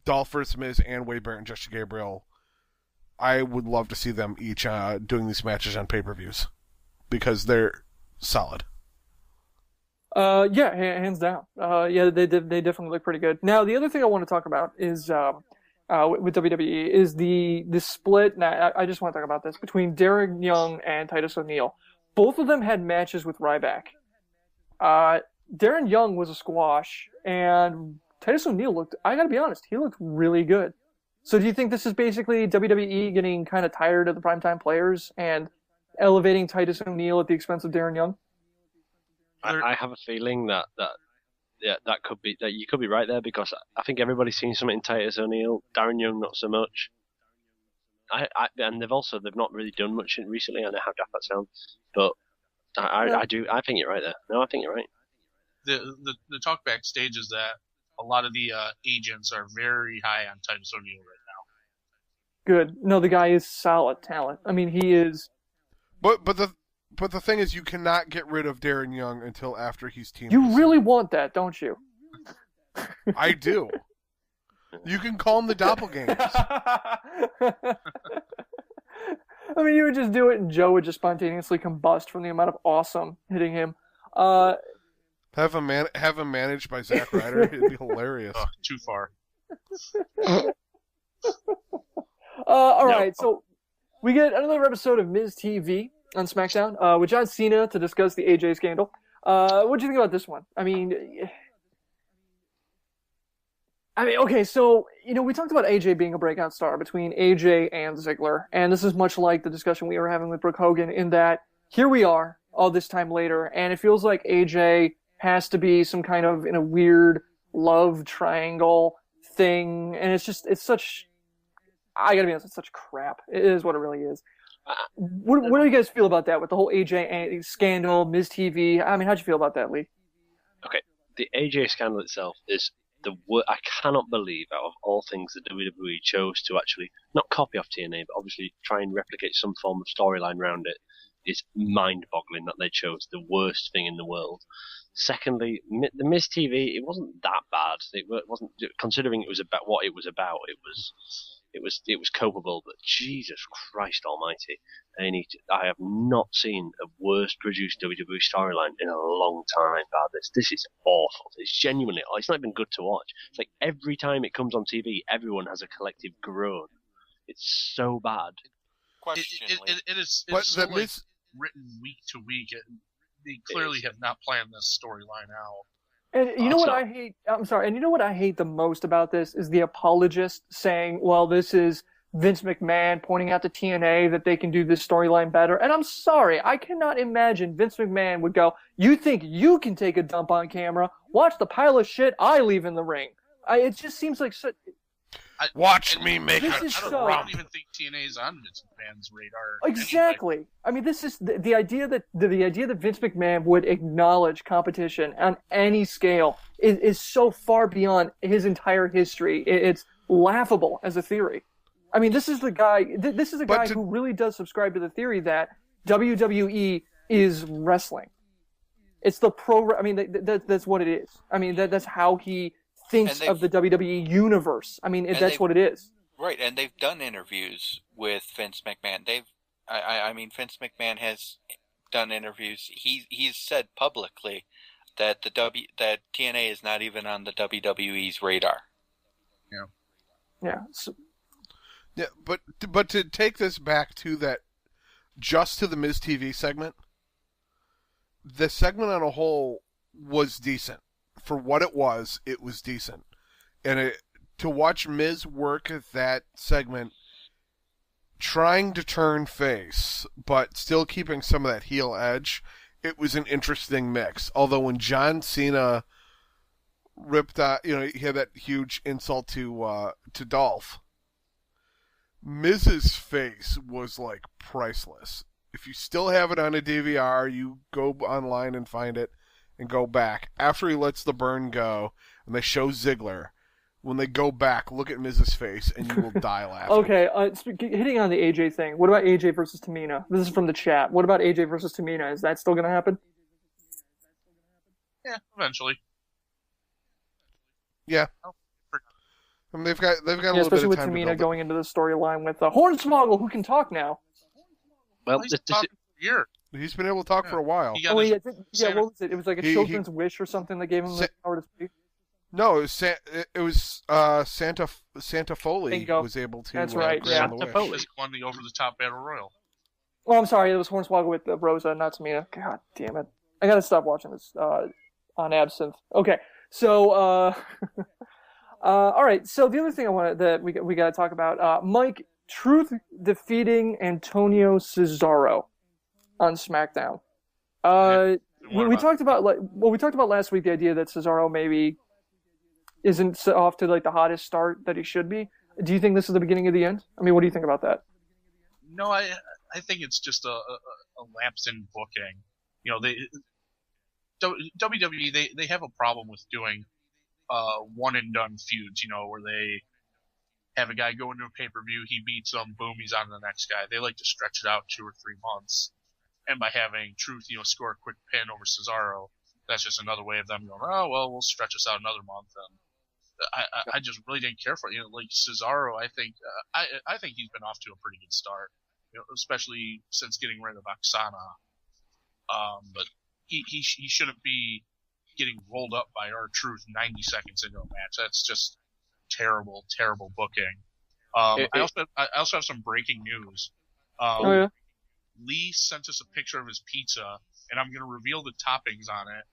Dolph versus Miz and Wade Barrett and Justin Gabriel, I would love to see them each doing these matches on pay-per-views because they're solid. Yeah, hands down. Yeah, they definitely look pretty good. Now, the other thing I want to talk about is with WWE is the split. Now, I just want to talk about this between Darren Young and Titus O'Neil. Both of them had matches with Ryback. Darren Young was a squash, and Titus O'Neil looked, I gotta be honest, he looked really good. So do you think this is basically WWE getting kind of tired of the primetime players and elevating Titus O'Neil at the expense of Darren Young? I have a feeling that could be that you could be right there, because I think everybody's seen something in Titus O'Neil. Darren Young not so much. And they've not really done much recently. I know how daft that sounds, but I think you're right there. No, I think you're right. The talk backstage is that a lot of the agents are very high on Titus O'Neil right now. Good. No, the guy is solid talent. I mean, he is. But the thing is, you cannot get rid of Darren Young until after he's teamed. You really want that, don't you? I do. You can call him the doppelgangers. I mean, you would just do it, and Joe would just spontaneously combust from the amount of awesome hitting him. Have him managed by Zack Ryder. It'd be hilarious. Oh, too far. All right, so we get another episode of Miz TV on SmackDown with John Cena to discuss the AJ scandal. What do you think about this one? I mean, okay, so, we talked about AJ being a breakout star between AJ and Ziggler, and this is much like the discussion we were having with Brooke Hogan, in that here we are all this time later, and it feels like AJ has to be some kind of, in a weird love triangle thing, and it's such, I gotta be honest, it's such crap. It is what it really is. What do you guys feel about that with the whole AJ scandal, Miz TV? I mean, how'd you feel about that, Lee? Okay, the AJ scandal itself is I cannot believe, out of all things, that WWE chose to actually not copy off TNA, but obviously try and replicate some form of storyline around it. It's mind-boggling that they chose the worst thing in the world. Secondly, the Miz TV, it wasn't that bad. It wasn't, considering it was about what it was about. It was copable, but Jesus Christ Almighty, I have not seen a worse produced WWE storyline in a long time. This is awful. It's genuinely, it's not even good to watch. It's like every time it comes on TV, everyone has a collective groan. It's so bad. It is written week to week. They clearly have not planned this storyline out. And you know what I hate? I'm sorry. And you know what I hate the most about this is the apologist saying, well, this is Vince McMahon pointing out to TNA that they can do this storyline better. And I'm sorry. I cannot imagine Vince McMahon would go, you think you can take a dump on camera? Watch the pile of shit I leave in the ring. It just seems like such... Watch me make a I don't even think TNA is on Vince McMahon's radar. Exactly. Anyway. I mean, this is the idea that Vince McMahon would acknowledge competition on any scale is so far beyond his entire history. It's laughable as a theory. I mean, this is the guy. This is a guy who really does subscribe to the theory that WWE is wrestling. It's the pro. I mean, that's what it is. I mean, that's how he thinks of the WWE universe. I mean, that's what it is. Right, and they've done interviews with Vince McMahon. I mean, Vince McMahon has done interviews. He's said publicly that that TNA is not even on the WWE's radar. Yeah. Yeah. Yeah, but to take this back to that, just to the Miz TV segment, the segment on a whole was decent. For what it was decent. And to watch Miz work at that segment, trying to turn face, but still keeping some of that heel edge, it was an interesting mix. Although when John Cena ripped out, he had that huge insult to Dolph, Miz's face was like priceless. If you still have it on a DVR, you go online and find it and go back. After he lets the burn go and they show Ziggler when they go back, look at Miz's face, and you will die laughing. Okay, hitting on the AJ thing. What about AJ versus Tamina? This is from the chat. What about AJ versus Tamina? Is that still going to happen? Yeah, eventually. Yeah. I mean, they've got a little bit of especially with time to Tamina build going into the storyline with Hornswoggle, who can talk now. Well, He's talking for a year. He's been able to talk for a while. He got his- What was it? It was like a children's wish or something that gave him the power to speak. No, it was Santa Foley Bingo. was able to. That's right, grant yeah. the He wish. just won the over-the-top battle royal. Oh, I'm sorry. It was Hornswoggle with Rosa, not Tamina. God damn it! I gotta stop watching this on Absinthe. Okay, so all right. So the other thing I wanted that we got to talk about, Mike, Truth defeating Antonio Cesaro on SmackDown. We talked about last week the idea that Cesaro maybe isn't off to like the hottest start that he should be. Do you think this is the beginning of the end? I mean, what do you think about that? No, I think it's just a lapse in booking. You know, WWE they have a problem with doing one and done feuds. You know, where they have a guy go into a pay-per-view, he beats him, boom, he's on to the next guy. They like to stretch it out 2 or 3 months. And by having Truth, score a quick pin over Cesaro, that's just another way of them going, oh, well, we'll stretch this out another month. And I just really didn't care for it. Like Cesaro, I think he's been off to a pretty good start, especially since getting rid of Oksana. But he shouldn't be getting rolled up by R-Truth 90 seconds into a match. That's just terrible booking. I also have some breaking news. Lee sent us a picture of his pizza, and I'm going to reveal the toppings on it.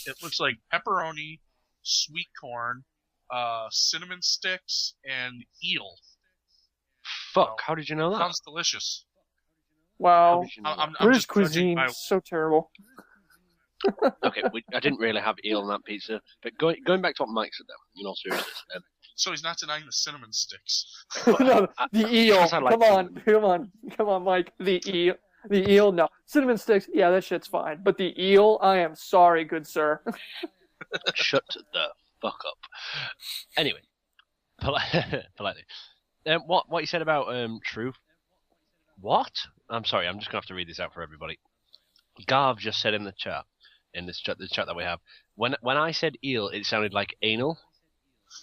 It looks like pepperoni, sweet corn, cinnamon sticks, and eel. Fuck, how did you know that? Sounds delicious. Wow, I'm British just judging cuisine by- is so terrible. Okay, I didn't really have eel on that pizza, but going back to what Mike said though, in all seriousness, So he's not denying the cinnamon sticks. No, the eel. because I like Come on, Mike. The eel. No, cinnamon sticks. Yeah, that shit's fine. But the eel, I am sorry, good sir. shut the fuck up. Anyway, politely. What you said about Truth? What? I'm sorry. I'm just gonna have to read this out for everybody. Garv just said in the chat, the chat that we have, when I said eel, it sounded like anal.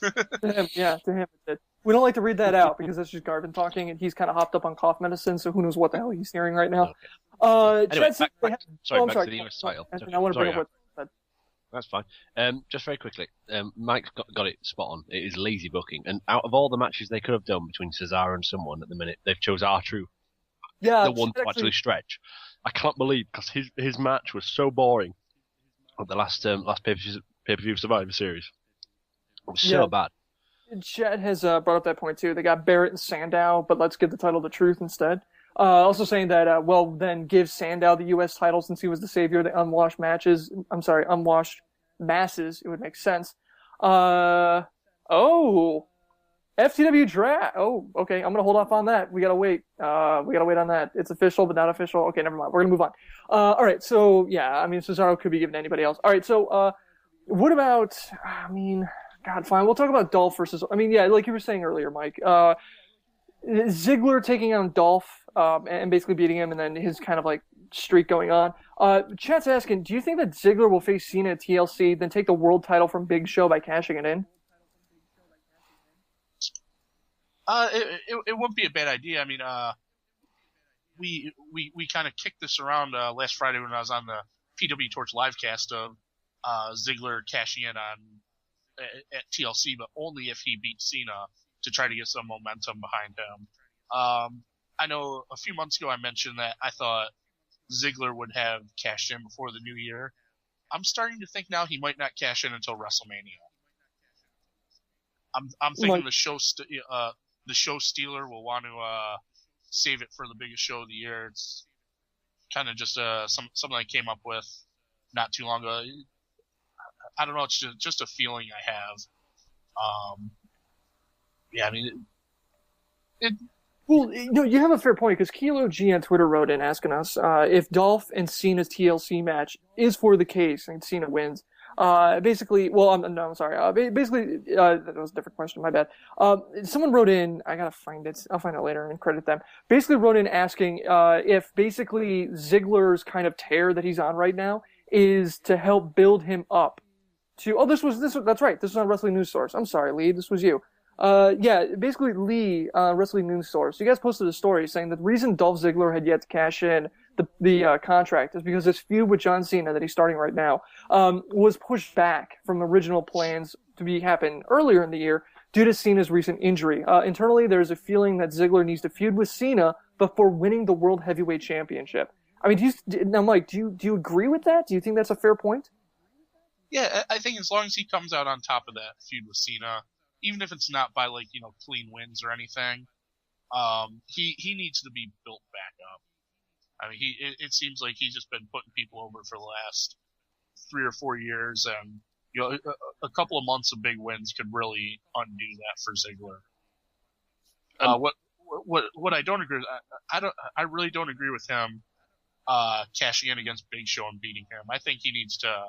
To him it did. We don't like to read that out because that's just Garvin talking, and he's kind of hopped up on cough medicine, so who knows what the hell he's hearing right now. Okay. Anyway, Chad, back to the US title. I want to bring up what said. That's fine. Just very quickly, Mike's got it spot on. It is lazy booking, and out of all the matches they could have done between Cesaro and someone at the minute, they've chose R-Truth. Yeah, the one to actually stretch. I can't believe because his match was so boring at the last pay-per-view Survivor Series. It was so bad. Chad has brought up that point too. They got Barrett and Sandow, but let's give the title to Truth instead. Also saying that, then give Sandow the U.S. title since he was the savior of the unwashed masses. It would make sense. FTW Draft. Oh, okay. I'm gonna hold off on that. We gotta wait. On that. It's official, but not official. Okay, never mind. We're gonna move on. All right. So yeah, I mean, Cesaro could be given to anybody else. All right. So, what about? I mean, God, fine. We'll talk about Dolph versus. I mean, yeah, like you were saying earlier, Mike. Ziggler taking on Dolph, and basically beating him, and then his kind of like streak going on. Chat's asking, do you think that Ziggler will face Cena at TLC, then take the world title from Big Show by cashing it in? It wouldn't be a bad idea. I mean, we kind of kicked this around last Friday when I was on the PW Torch livecast of Ziggler cashing in on at TLC, but only if he beat Cena to try to get some momentum behind him. I know a few months ago I mentioned that I thought Ziggler would have cashed in before the new year. I'm starting to think now he might not cash in until WrestleMania. I'm thinking the show stealer will want to save it for the biggest show of the year. It's kind of just something I came up with not too long ago. I don't know. It's just a feeling I have. Yeah, I mean, Well, you have a fair point because Kilo G on Twitter wrote in asking us if Dolph and Cena's TLC match is for the case and Cena wins. Basically, well, I'm sorry. Basically, that was a different question. My bad. Someone wrote in. I gotta find it. I'll find it later and credit them. Basically, wrote in asking if basically Ziggler's kind of tear that he's on right now is to help build him up. That's right. This was on Wrestling News Source. I'm sorry, Lee. This was you. Yeah, basically Lee, Wrestling News Source. You guys posted a story saying that the reason Dolph Ziggler had yet to cash in the contract is because his feud with John Cena that he's starting right now was pushed back from original plans to happen earlier in the year due to Cena's recent injury. Internally, there's a feeling that Ziggler needs to feud with Cena before winning the World Heavyweight Championship. I mean, now, Mike, do you agree with that? Do you think that's a fair point? Yeah, I think as long as he comes out on top of that feud with Cena, even if it's not by clean wins or anything, he needs to be built back up. I mean, it seems like he's just been putting people over for the last 3 or 4 years, and a couple of months of big wins could really undo that for Ziggler. What I don't agree with, I really don't agree with him cashing in against Big Show and beating him. I think he needs to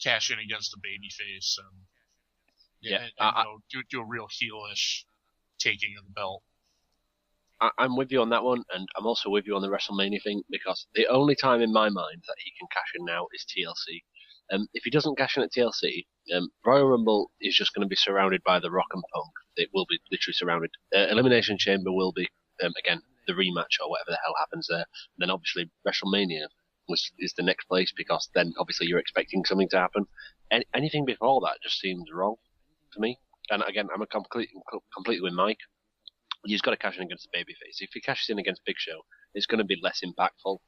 cash in against a babyface and do a real heelish taking of the belt. I'm with you on that one, and I'm also with you on the WrestleMania thing, because the only time in my mind that he can cash in now is TLC. If he doesn't cash in at TLC, Royal Rumble is just going to be surrounded by The Rock and Punk. It will be literally surrounded. Elimination Chamber will be, again, the rematch or whatever the hell happens there. And then obviously WrestleMania is the next place, because then obviously you're expecting something to happen. Anything before that just seems wrong to me. And again, I'm completely with Mike. He's got to cash in against the babyface. If he cashes in against Big Show, it's going to be less impactful,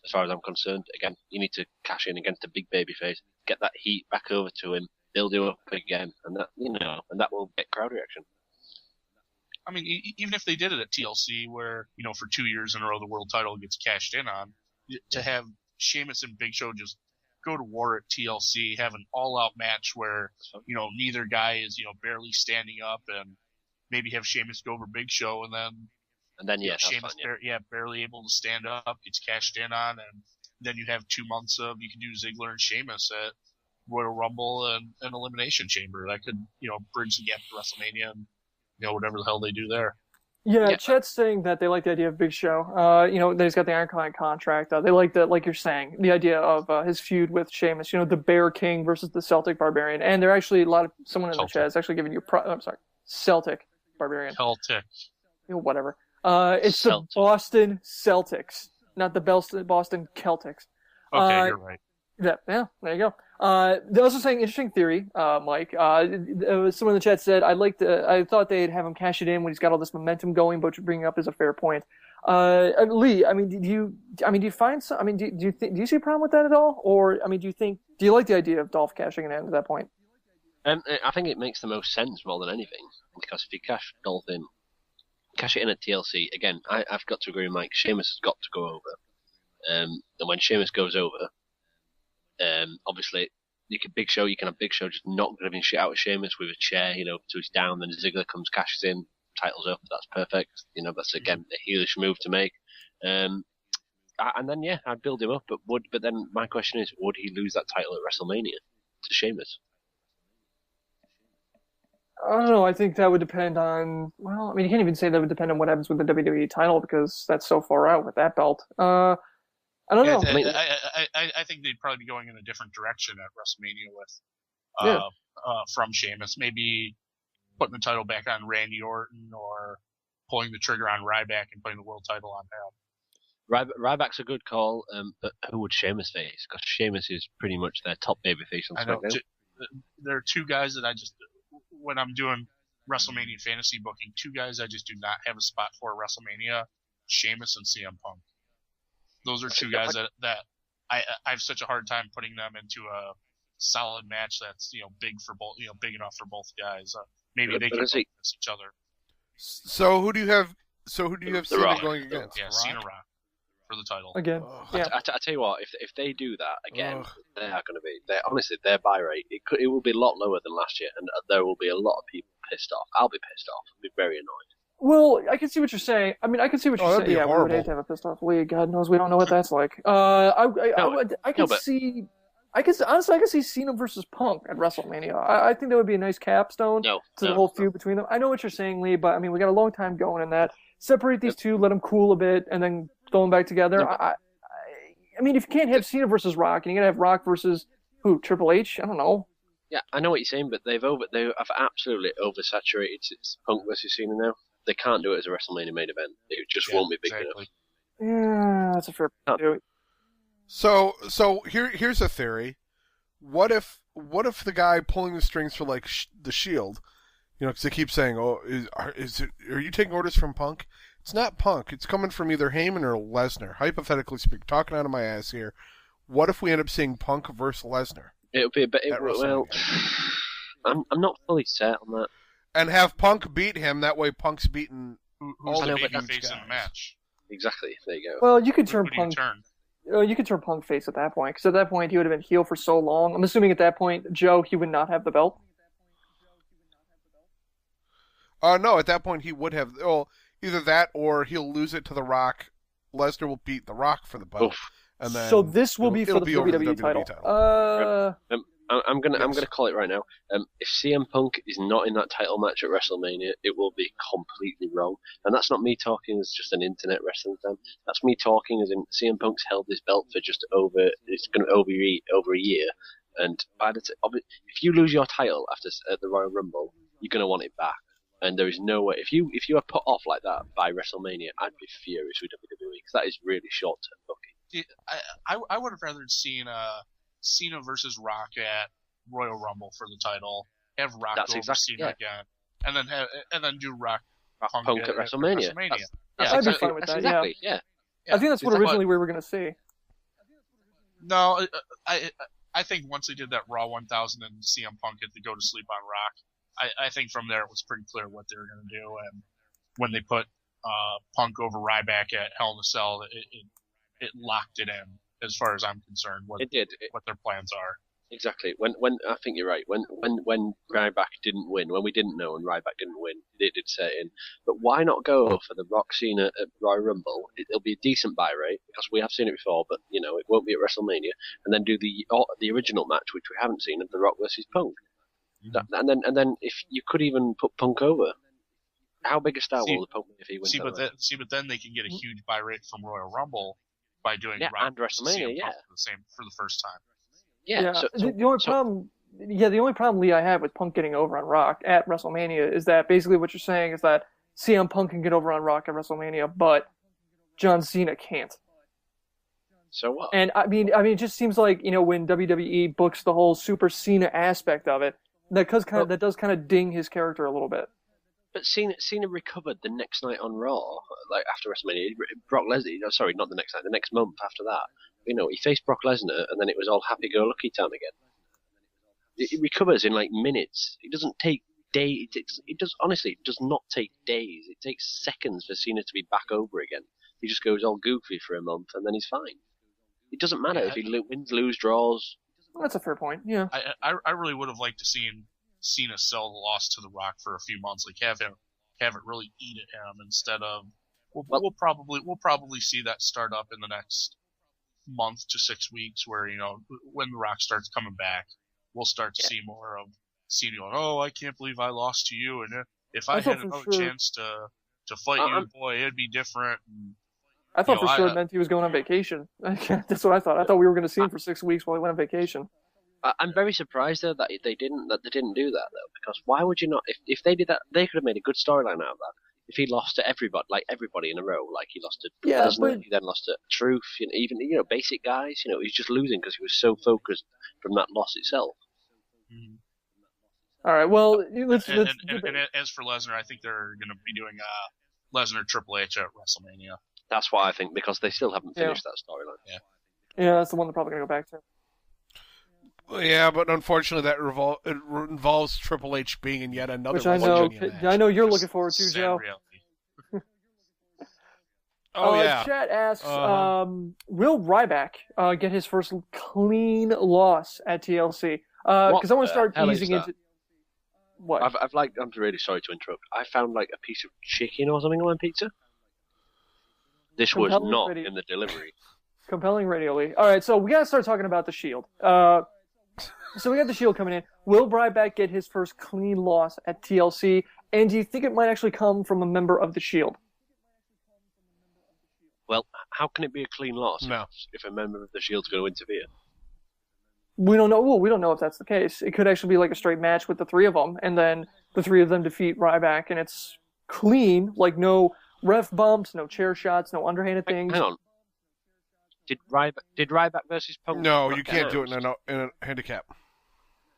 as far as I'm concerned. Again, you need to cash in against a big babyface, get that heat back over to him, build him up again, and that will get crowd reaction. I mean, even if they did it at TLC, where for 2 years in a row the world title gets cashed in on, to have Sheamus and Big Show just go to war at TLC, have an all-out match where neither guy is barely standing up, and maybe have Sheamus go over Big Show, and then Sheamus barely able to stand up, gets cashed in on, and then you have 2 months of, you can do Ziggler and Sheamus at Royal Rumble and an Elimination Chamber. That could bridge the gap to WrestleMania and whatever the hell they do there. Yeah, Chet's saying that they like the idea of Big Show. That he's got the Iron contract. They like like you're saying, the idea of his feud with Sheamus. The Bear King versus the Celtic Barbarian. And they're actually someone in the chat is actually giving you I'm sorry, Celtic Barbarian. Celtic. Whatever. It's Celtic. The Boston Celtics, not the Boston Celtics. Okay, you're right. Yeah, there you go. They're also saying interesting theory, Mike. Someone in the chat said, I thought they'd have him cash it in when he's got all this momentum going, but what you're bringing up is a fair point. Lee, I mean, do you find some, I mean, do you see a problem with that at all? Or, I mean, do you like the idea of Dolph cashing it in at that point? I think it makes the most sense more than anything, because if you cash it in at TLC, again, I've got to agree with Mike, Sheamus has got to go over. And when Sheamus goes over, obviously, you can have Big Show just not giving shit out of Sheamus with a chair, so he's down, then Ziggler comes, cashes in, titles up, that's perfect. That's again a heelish move to make. And then I'd build him up, but then my question is, would he lose that title at WrestleMania to Sheamus? I don't know. I think that would depend on. Well, I mean, you can't even say that would depend on what happens with the WWE title, because that's so far out with that belt. I don't know. I think they'd probably be going in a different direction at WrestleMania with from Sheamus. Maybe putting the title back on Randy Orton, or pulling the trigger on Ryback and putting the world title on him. Ryback's a good call, but who would Sheamus face? Because Sheamus is pretty much their top babyface on SmackDown. There are two guys that I just, when I'm doing WrestleMania fantasy booking, two guys I just do not have a spot for at WrestleMania: Sheamus and CM Punk. Those are two guys that I have such a hard time putting them into a solid match that's big for both, big enough for both guys. Maybe they can against each other. So who do you have? Cena going against? Yeah, Cena Rock for the title again. Yeah. I tell you what, if they do that again, they are going to be. Honestly, their buy rate it will be a lot lower than last year, and there will be a lot of people pissed off. I'll be pissed off. I'll be very annoyed. Well, I can see what you're saying. I mean, I can see what you're saying. Yeah, we would hate to have a pissed off league. God knows we don't know what that's like. I I could see Cena versus Punk at WrestleMania. I think that would be a nice capstone to the whole feud between them. I know what you're saying, Lee, but I mean, we got a long time going in that. Separate these two, let them cool a bit, and then throw them back together. Yep. I mean, if you can't have Cena versus Rock, and you gotta have Rock versus who? Triple H? I don't know. Yeah, I know what you're saying, but they have absolutely oversaturated Punk versus Cena now. They can't do it as a WrestleMania main event. It just won't be big enough. Yeah, that's a fair point. So here's a theory. What if the guy pulling the strings for like the Shield, because they keep saying, "Oh, are you taking orders from Punk?" It's not Punk. It's coming from either Heyman or Lesnar. Hypothetically speaking, talking out of my ass here. What if we end up seeing Punk versus Lesnar? It'll be, I'm not fully set on that. And have Punk beat him. That way, Punk's beaten. Who's the baby face in the match? Exactly. There you go. Well, you could turn Punk. You could turn Punk face at that point, because at that point he would have been heel for so long. I'm assuming at that point, Joe, he would not have the belt. No, at that point he would have. Well, either that or he'll lose it to The Rock. Lesnar will beat The Rock for the belt. Oof. And then so this will be for the WWE title. I'm gonna call it right now. If CM Punk is not in that title match at WrestleMania, it will be completely wrong. And that's not me talking as just an internet wrestling fan. That's me talking as in CM Punk's held this belt for just over a year. And by the if you lose your title after the Royal Rumble, you're gonna want it back. And there is no way if you are put off like that by WrestleMania, I'd be furious with WWE because that is really short term booking. I would have rather seen Cena versus Rock at Royal Rumble for the title. Have Rock over Cena again, and then do Rock Punk at WrestleMania. I'd be fine with that. Exactly. Yeah. I think that's what originally we were going to see. No, I think once they did that Raw 1000 and CM Punk had to go to sleep on Rock, I think from there it was pretty clear what they were going to do. And when they put Punk over Ryback at Hell in a Cell, it locked it in as far as I'm concerned. What their plans are. Exactly. When I think you're right. When Ryback didn't win, when we didn't know and Ryback didn't win, they did set in. But why not go for the Rock Cena at Royal Rumble? It'll be a decent buy rate because we have seen it before, but it won't be at WrestleMania. And then do the original match, which we haven't seen, of The Rock versus Punk. Mm-hmm. And then if you could even put Punk over. How big a star will the Punk be if he wins? But then they can get a huge buy rate from Royal Rumble by doing Rock and WrestleMania, for the first time. Yeah. The only problem, Lee, I have with Punk getting over on Rock at WrestleMania is that basically what you're saying is that CM Punk can get over on Rock at WrestleMania, but John Cena can't. So what? And I mean, it just seems like when WWE books the whole Super Cena aspect of it, that does kind of ding his character a little bit. But Cena recovered the next night on Raw, like after WrestleMania. Brock Lesnar, sorry, not the next night, the next month after that. He faced Brock Lesnar, and then it was all happy-go-lucky time again. It recovers in like minutes. It doesn't take days. It does not take days. It takes seconds for Cena to be back over again. He just goes all goofy for a month, and then he's fine. It doesn't matter if he wins, lose, draws. Well, that's a fair point. Yeah. I really would have liked to see Cena sell the loss to The Rock for a few months, like have it really eat at him instead of. We'll probably see that start up in the next month to 6 weeks, where when The Rock starts coming back, we'll start to see more of Cena going, "Oh, I can't believe I lost to you, and if I had another chance to fight you, boy, it'd be different." And, I thought for sure it meant he was going on vacation. That's what I thought. I thought we were going to see him for 6 weeks while he went on vacation. I'm very surprised though that they didn't do that though, because why would you not? If they did that, they could have made a good storyline out of that. If he lost to everybody in a row, like he lost to Lesnar, he then lost to Truth, even basic guys, he's just losing because he was so focused from that loss itself. Mm-hmm. All right, well, let's and as for Lesnar, I think they're going to be doing Lesnar Triple H at WrestleMania. That's what I think, because they still haven't finished that storyline. Yeah, that's the one they're probably going to go back to. Yeah, but unfortunately, that involves Triple H being in yet another. Which I know you're looking forward to, Joe. Chat asks, will Ryback get his first clean loss at TLC? Because I want to start easing into. What? I'm really sorry to interrupt. I found like a piece of chicken or something on my pizza. This was not in the delivery. Compelling radio lead. All right, so we got to start talking about the Shield. So we got the Shield coming in. Will Ryback get his first clean loss at TLC? And do you think it might actually come from a member of the Shield? Well, how can it be a clean loss No. if a member of the Shield's going to interfere? We don't know. Well, we don't know if that's the case. It could actually be like a straight match with the three of them, and then the three of them defeat Ryback, and it's clean, like no ref bumps, no chair shots, no underhanded things. Hang on. Did Ryback versus Punk? No, not you get can't do it announced in a handicap.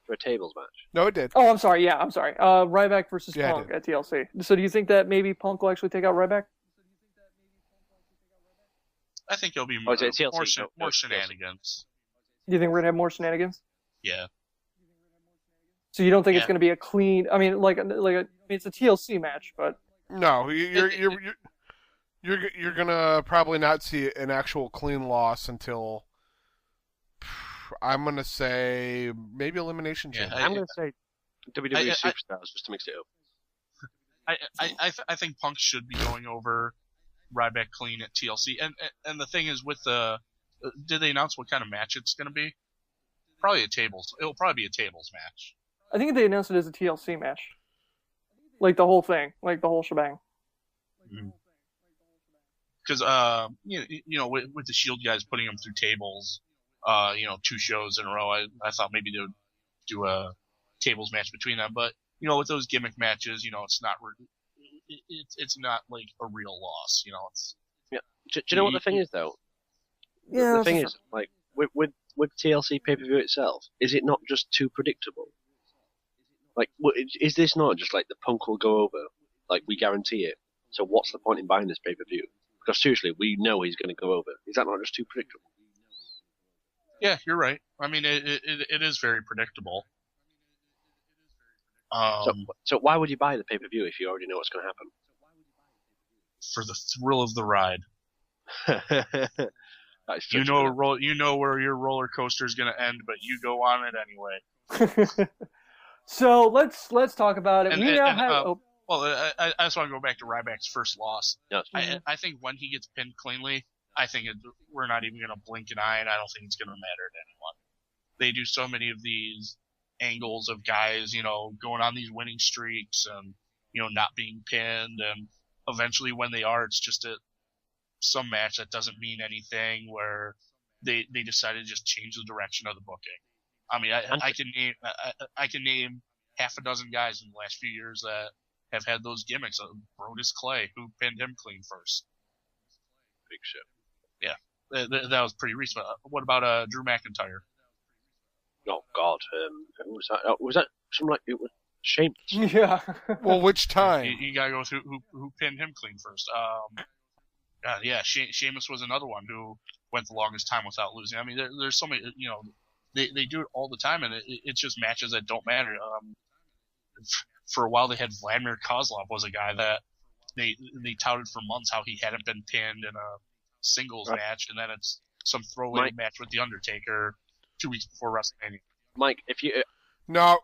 for a tables match? No, it did. Oh, I'm sorry. Yeah, I'm sorry. Ryback versus Yeah, I Punk did. at TLC. So do you think that maybe Punk will actually take out Ryback? I think it'll be Oh, more, is it TLC? more No, shenanigans. Do you think we're gonna have more shenanigans? Yeah. So you don't think it's Yeah. gonna be a clean? I mean, it's a TLC match, but No, you're gonna probably not see an actual clean loss until I'm gonna say maybe Elimination Yeah, Chamber. I'm going to say WWE I- Superstars just to mix it up. I think Punk should be going over Ryback clean at TLC. And the thing is with the, did they announce what kind of match it's going to be? Probably a tables. It'll probably be a tables match. I think they announced it as a TLC match, like the whole thing, like the whole shebang. Because you know, with the Shield guys putting them through tables, 2 shows in a row, I thought maybe they would do a tables match between them. But with those gimmick matches, it's not it's not like a real loss. It's Do you know what the thing is, though? Yeah. The thing is, like, with TLC pay-per-view itself, is it not just too predictable? Like, is this not just like the Punk will go over? Like, we guarantee it. So what's the point in buying this pay-per-view? Because seriously, we know he's going to go over. Is that not just too predictable? Yeah, you're right. I mean, it is very predictable. So why would you buy the pay-per-view if you already know what's going to For the thrill of the ride. happen? That is You such know where your roller coaster is going to end, but you go on it anyway. So let's talk about it. Well, I just want to go back to Ryback's first loss. No, I think when he gets pinned cleanly, I think we're not even going to blink an eye, and I don't think it's going to matter to anyone. They do so many of these angles of guys, going on these winning streaks and, not being pinned, and eventually when they are, it's just some match that doesn't mean anything where they decided to just change the direction of the booking. I mean, I can name half a dozen guys in the last few years that have had those gimmicks. Brodus Clay, who pinned him clean first. big shit. Yeah, that was pretty recent. What about Drew McIntyre? Oh God, who was that? Was that something like it was Sheamus? Yeah. Well, which time? You gotta go through who pinned him clean first. Sheamus was another one who went the longest time without losing. I mean, there's so many. They do it all the time, and it's just matches that don't matter. For a while, they had Vladimir Kozlov was a guy that they touted for months how he hadn't been pinned in a singles match, and then it's some throwaway match with the Undertaker 2 weeks before WrestleMania. Mike, if you No,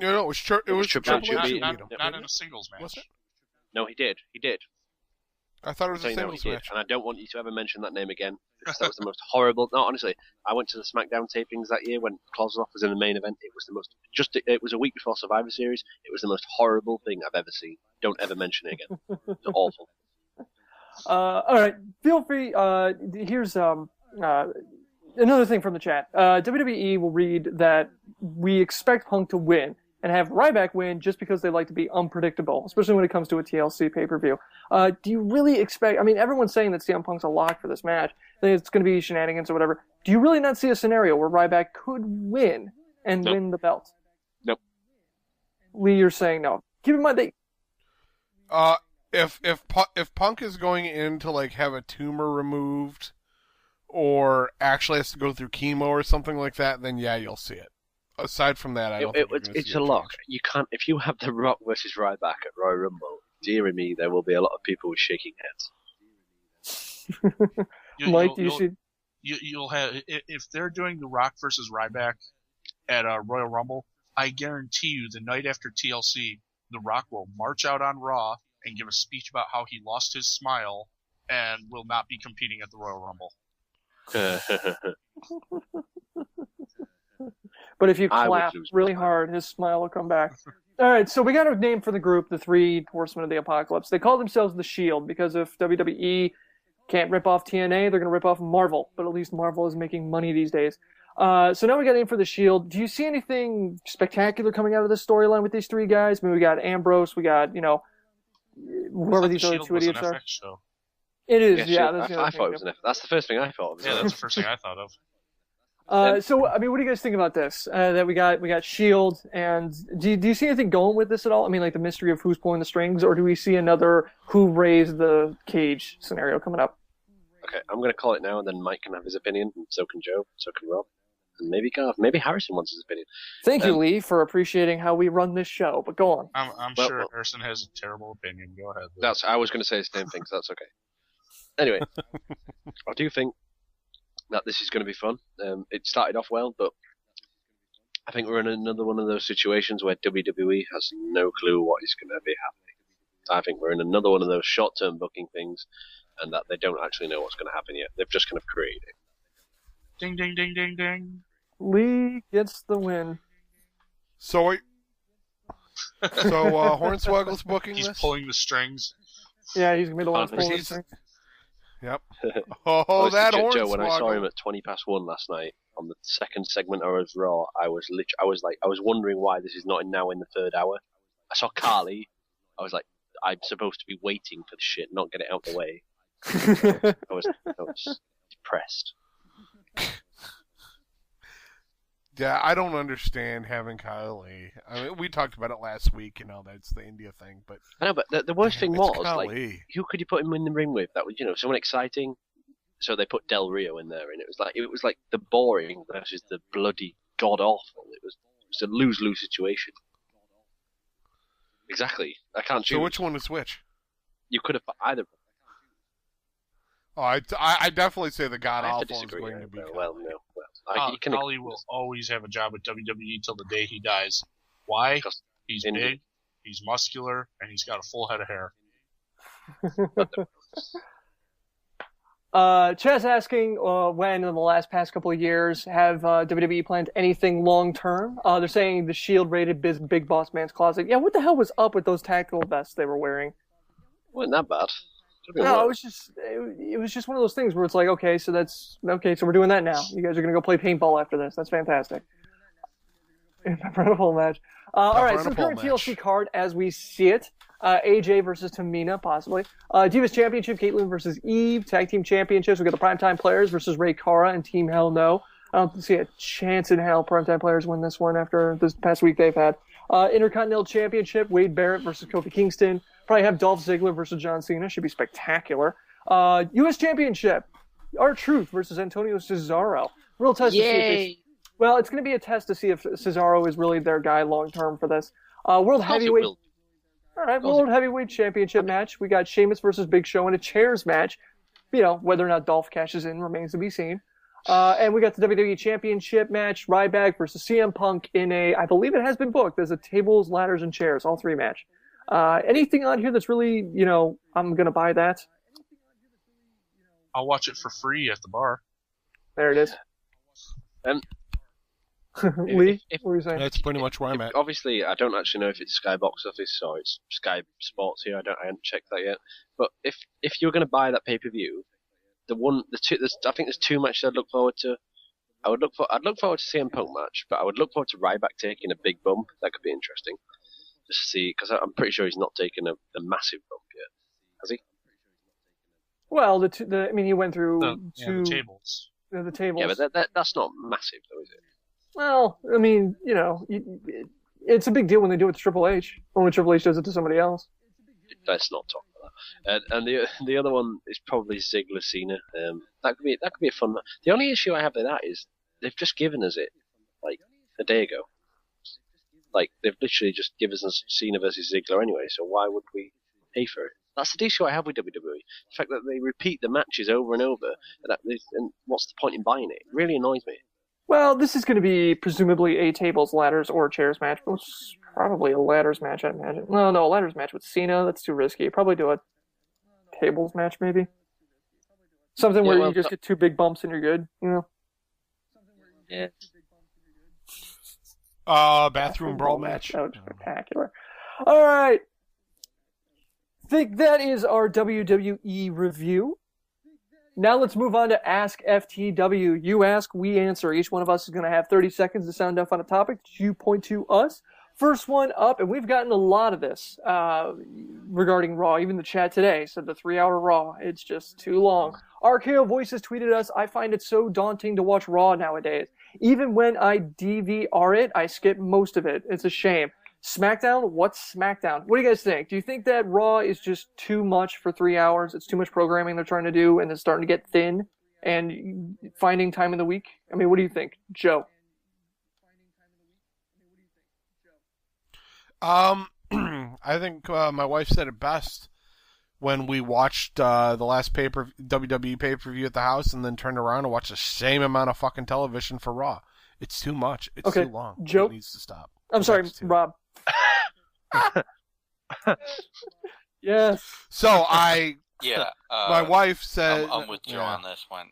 it was it was Triple H. Triple H. Not in a singles match. Was it? no, he did. I thought it was So a you know singles he did, match. and I don't want you to ever mention that name again. Because that was the most horrible. No, honestly, I went to the SmackDown tapings that year when Kozlov was in the main event. It was the most. It was a week before Survivor Series. It was the most horrible thing I've ever seen. Don't ever mention it again. It's awful. All right. Feel free. Here's another thing from the chat. WWE will read that we expect Punk to win and have Ryback win just because they like to be unpredictable, especially when it comes to a TLC pay-per-view. Do you really expect... I mean, everyone's saying that CM Punk's a lock for this match. That it's going to be shenanigans or whatever. Do you really not see a scenario where Ryback could win and Nope. win the belt? Nope. Lee, you're saying no. Keep in mind they... If Punk is going in to like have a tumor removed, or actually has to go through chemo or something like that, then yeah, you'll see it. Aside from that, I don't think you're gonna It's see a it lock. change. You can't. If you have The Rock versus Ryback at Royal Rumble, dearie me, there will be a lot of people with shaking heads. Mike, do you see... You'll have, if they're doing The Rock versus Ryback at Royal Rumble, I guarantee you the night after TLC, The Rock will march out on Raw and give a speech about how he lost his smile and will not be competing at the Royal Rumble. But if you I would clap lose my really mind. hard, his smile will come back. All right, so we got a name for the group, the Three Horsemen of the Apocalypse. They call themselves the Shield because if WWE can't rip off TNA, they're going to rip off Marvel. But at least Marvel is making money these days. So now we got a name for the Shield. Do you see anything spectacular coming out of this storyline with these three guys? I mean, we got Ambrose, we got, whoever these other two idiots are. Show. It is, Yeah, that's the I other thought it thing. was an F. That's the first thing I thought of. Yeah, that's the first thing I thought of. So, I mean, what do you guys think about this? That we got Shield, and do you see anything going with this at all? I mean, like the mystery of who's pulling the strings, or do we see another who raised the cage scenario coming up? Okay, I'm going to call it now, and then Mike can have his opinion, and so can Joe, so can Rob, and maybe Garth. Maybe Harrison wants his opinion. Thank you, Lee, for appreciating how we run this show. But go on. I'm Well, sure well. Harrison has a terrible opinion. Go ahead. I was going to say the same thing, so that's okay. Anyway, I do think that this is going to be fun. It started off well, but I think we're in another one of those situations where WWE has no clue what is going to be happening. I think we're in another one of those short-term booking things, and that they don't actually know what's going to happen yet. They've just kind of created it. Ding, ding, ding, ding, ding. Lee gets the win. So Hornswoggle's booking He's this? pulling the strings. Yeah, he's gonna be the one Fun. pulling the He's- strings. Yep. Honestly, That Joe, when I saw him Hornswoggle. at 1:20 last night on the second segment of Raw, I was wondering why this is not now in the third hour. I saw Carly. I was like, I'm supposed to be waiting for the shit, not get it out the way. I was depressed. Yeah, I don't understand having Kyle Lee. I mean, we talked about it last week, that's the India thing, but I know, but the worst thing it's was, Kyle like, Lee. who could you put him in the ring with? That was, someone exciting. So they put Del Rio in there, and it was like the boring versus the bloody god awful. It was a lose-lose situation. Exactly. I can't choose. So which one is which? You could have put either. Oh, I definitely say the god I have to awful is disagree. going to be Kyle Well, Lee. no. Well, you can Ollie will always have a job at WWE till the day he dies. Why? Because He's India. big, he's muscular, and he's got a full head of hair. Chess asking when in the past couple of years have WWE planned anything long term? They're saying the Shield raided Big Boss Man's closet. Yeah, what the hell was up with those tactical vests they were wearing? wasn't that bad. No, it was just one of those things where it's like, okay, so we're doing that now. You guys are gonna go play paintball after this. That's fantastic. Memorable match. All right, so the current TLC card as we see it. AJ versus Tamina, possibly. Divas Championship, Caitlyn versus Eve. Tag Team Championships, we got the Primetime Players versus Ray Cara and Team Hell No. I don't see a chance in hell Primetime Players win this one after this past week they've had. Intercontinental Championship, Wade Barrett versus Kofi Kingston. Probably have Dolph Ziggler versus John Cena. Should be spectacular. U.S. Championship, R-Truth versus Antonio Cesaro. Real test to see if it's going to be a test to see if Cesaro is really their guy long term for this. World Heavyweight. All right, World Heavyweight Championship match. We got Sheamus versus Big Show in a chairs match. Whether or not Dolph cashes in remains to be seen. And we got the WWE Championship match, Ryback versus CM Punk in I believe it has been booked as a tables, ladders, and chairs, all three match. Anything on here that's really, I'm going to buy that? I'll watch it for free at the bar. There it is. Lee, what were you saying? That's pretty much where I'm at. Obviously, I don't actually know if it's Sky Box Office or it's Sky Sports here. I haven't checked that yet. But if you're going to buy that pay-per-view, I think there's two matches I'd look forward to. I'd look forward to CM Punk match, but I would look forward to Ryback taking a big bump. That could be interesting. Just to see, because I'm pretty sure he's not taken a massive bump yet, has he? Well, he went through the tables. The tables. Yeah, but that's not massive, though, is it? Well, I mean, it's a big deal when they do it to Triple H, or when Triple H does it to somebody else. Let's not talk about that. And the other one is probably Ziggler Cena. That could be a fun match. The only issue I have with that is they've just given us it like a day ago. Like they've literally just given us Cena versus Ziggler anyway. So why would we pay for it? That's the issue I have with WWE. The fact that they repeat the matches over and over, and what's the point in buying it? It really annoys me. Well, this is going to be presumably a tables, ladders, or chairs match. It's probably a ladders match, I imagine. No, a ladders match with Cena. That's too risky. Probably do a tables match, maybe. Something where well, you just get 2 big bumps and you're good, you know? Yeah. Bathroom brawl match. That was spectacular. All right. I think that is our WWE review. Now let's move on to Ask FTW. You ask, we answer. Each one of us is going to have 30 seconds to sound off on a topic. You point to us. First one up, and we've gotten a lot of this regarding Raw. Even the chat today said the 3-hour Raw. It's just too long. RKO Voices tweeted us, I find it so daunting to watch Raw nowadays. Even when I DVR it, I skip most of it. It's a shame. SmackDown? What's SmackDown? What do you guys think? Do you think that Raw is just too much for 3 hours? It's too much programming they're trying to do, and it's starting to get thin and finding time in the week? I mean, what do you think, Joe? I think my wife said it best when we watched the last WWE pay-per-view at the house and then turned around and watched the same amount of fucking television for Raw. It's too much. It's too long. Joe? It needs to stop. I'm sorry, Rob. Yes. So Yeah. my wife said... I'm with Joe on this one.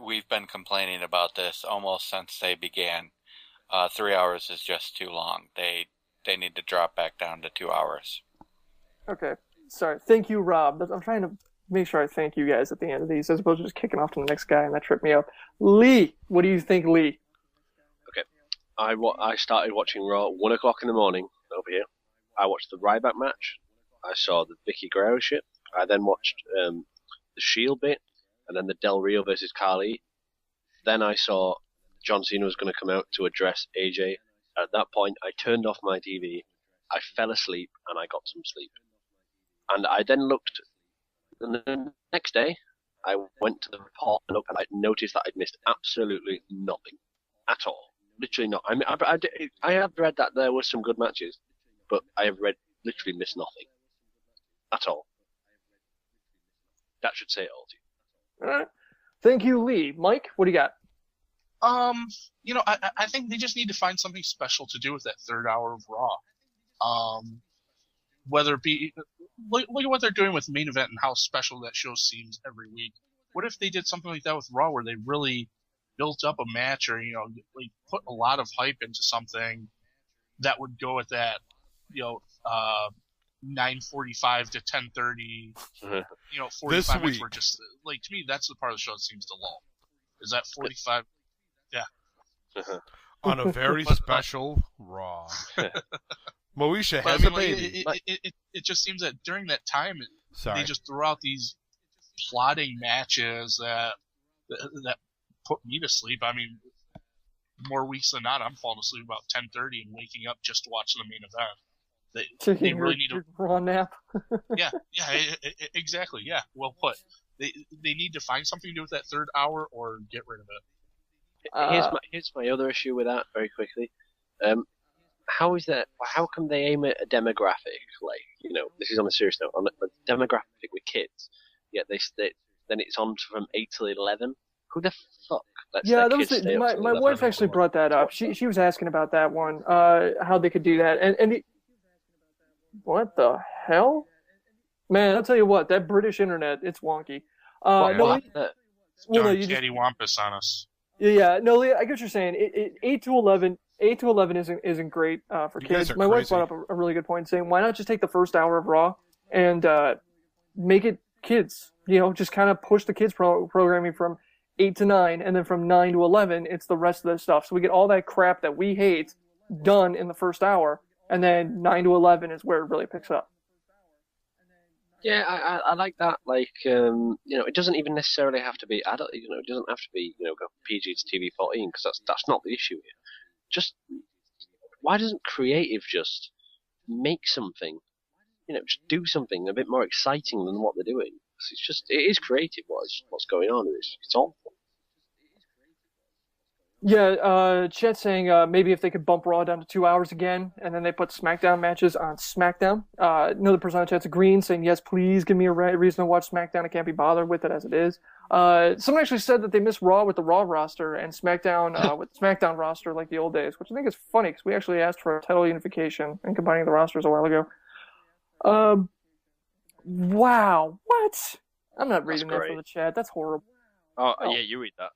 We've been complaining about this almost since they began. 3 hours is just too long. They need to drop back down to 2 hours. Okay. Sorry. Thank you, Rob. I'm trying to make sure I thank you guys at the end of these as opposed to just kicking off to the next guy, and that tripped me up. Lee, what do you think, Lee? Okay. I started watching Raw at 1 o'clock in the morning over here. I watched the Ryback match. I saw the Vicky Guerrero shit. I then watched the Shield bit, and then the Del Rio versus Carly. Then I saw John Cena was going to come out to address AJ. At that point, I turned off my TV, I fell asleep, and I got some sleep. And I then looked, and the next day, I went to the report and looked, and I noticed that I'd missed absolutely nothing. At all. Literally not. I mean, I have read that there were some good matches, but I have literally missed nothing. At all. That should say it all to you. All right. Thank you, Lee. Mike, what do you got? I think they just need to find something special to do with that 3rd hour of Raw. Whether it be, look at what they're doing with Main Event and how special that show seems every week. What if they did something like that with Raw where they really built up a match or, like put a lot of hype into something that would go at that, 9:45 to 10:30, 45 minutes were just, like, to me, that's the part of the show that seems to lull. Is that 45? Yeah. On a very special Raw. Moesha has a baby. It just seems that during that time, they just throw out these plotting matches that put me to sleep. I mean, more weeks than not, I'm falling asleep about 10:30 and waking up just to watch the main event. They really need to Raw nap. yeah, exactly. Yeah, well put. They need to find something to do with that 3rd hour or get rid of it. Here's my other issue with that, very quickly. How is that? How come they aim at a demographic? Like, this is on a serious note, on a demographic with kids. Yet then it's on from 8 till 11. Who the fuck? Yeah, that was my wife actually brought that up. She was asking about that one, how they could do that, and what the hell? Man, I'll tell you what, that British internet, it's wonky. Cattywampus on us. Yeah, no, I get what you're saying. 8 to 11 isn't great for kids. My wife brought up a really good point, saying why not just take the 1st hour of Raw and make it kids? Just kind of push the kids programming from 8 to 9, and then from 9 to 11, it's the rest of the stuff. So we get all that crap that we hate done in the 1st hour, and then 9 to 11 is where it really picks up. Yeah, I like that. Like, it doesn't even necessarily have to be adult. It doesn't have to be, go PG to TV 14, because that's not the issue here. Just, why doesn't creative just make something? Just do something a bit more exciting than what they're doing. It is creative what's going on. It's awful. Yeah, Chet saying maybe if they could bump Raw down to 2 hours again, and then they put SmackDown matches on SmackDown. Another person on Chat's agreeing, saying yes, please give me a reason to watch SmackDown. I can't be bothered with it as it is. Someone actually said that they miss Raw with the Raw roster and SmackDown with the SmackDown roster like the old days, which I think is funny because we actually asked for title unification and combining the rosters a while ago. Wow, what? I'm not reading that from the chat. That's horrible. Oh, Oh. yeah, you read that.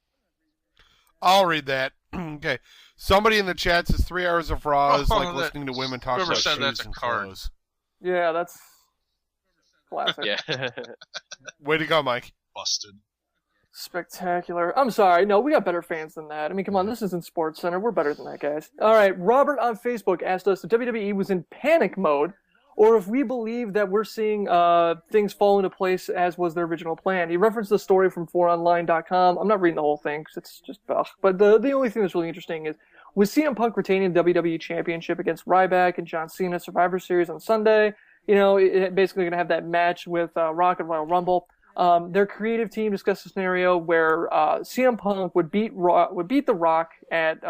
I'll read that. Okay. Somebody in the chat says 3 hours of Raw is like that- listening to women talk whoever about said shoes that's a and card. clothes. Yeah, that's classic. Yeah. Way to go, Mike. Busted. Spectacular. I'm sorry. No, we got better fans than that. I mean, come on, this isn't Sports Center. We're better than that, guys. All right, Robert on Facebook asked us if WWE was in panic mode or if we believe that we're seeing things fall into place as was their original plan. He referenced the story from 4online.com. I'm not reading the whole thing because it's just ugh. But the only thing that's really interesting is, with CM Punk retaining the WWE Championship against Ryback and John Cena Survivor Series on Sunday, you know, it basically going to have that match with Rock and Royal Rumble. Their creative team discussed a scenario where CM Punk would beat The Rock at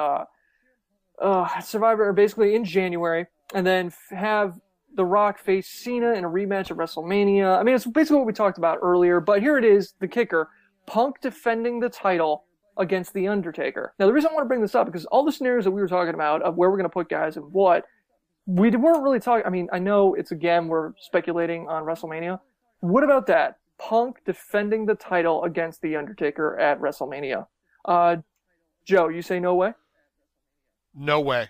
Survivor, basically in January, and then have The Rock face Cena in a rematch at WrestleMania. I mean, it's basically what we talked about earlier, but here it is, the kicker. Punk defending the title against The Undertaker. Now, the reason I want to bring this up, because all the scenarios that we were talking about of where we're going to put guys and what, we weren't really talking, I mean, I know it's, again, we're speculating on WrestleMania. What about that? Punk defending the title against The Undertaker at WrestleMania. Joe, you say no way? No way.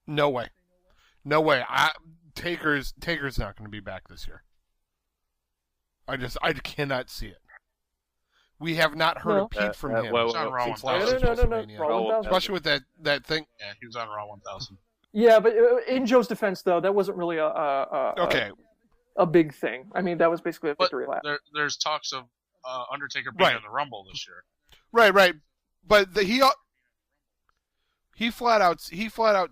No way. No way. Taker's not going to be back this year. I cannot see it. We have not heard a peep from him He was on Raw since 1000. last No. WrestleMania. Raw 1000. Especially with that thing. Yeah, he was on Raw 1000. Yeah, but in Joe's defense, though, that wasn't really Okay. a big thing. I mean, that was basically a But victory lap. there's talks of Undertaker being Right. in the Rumble this year. Right. But he flat out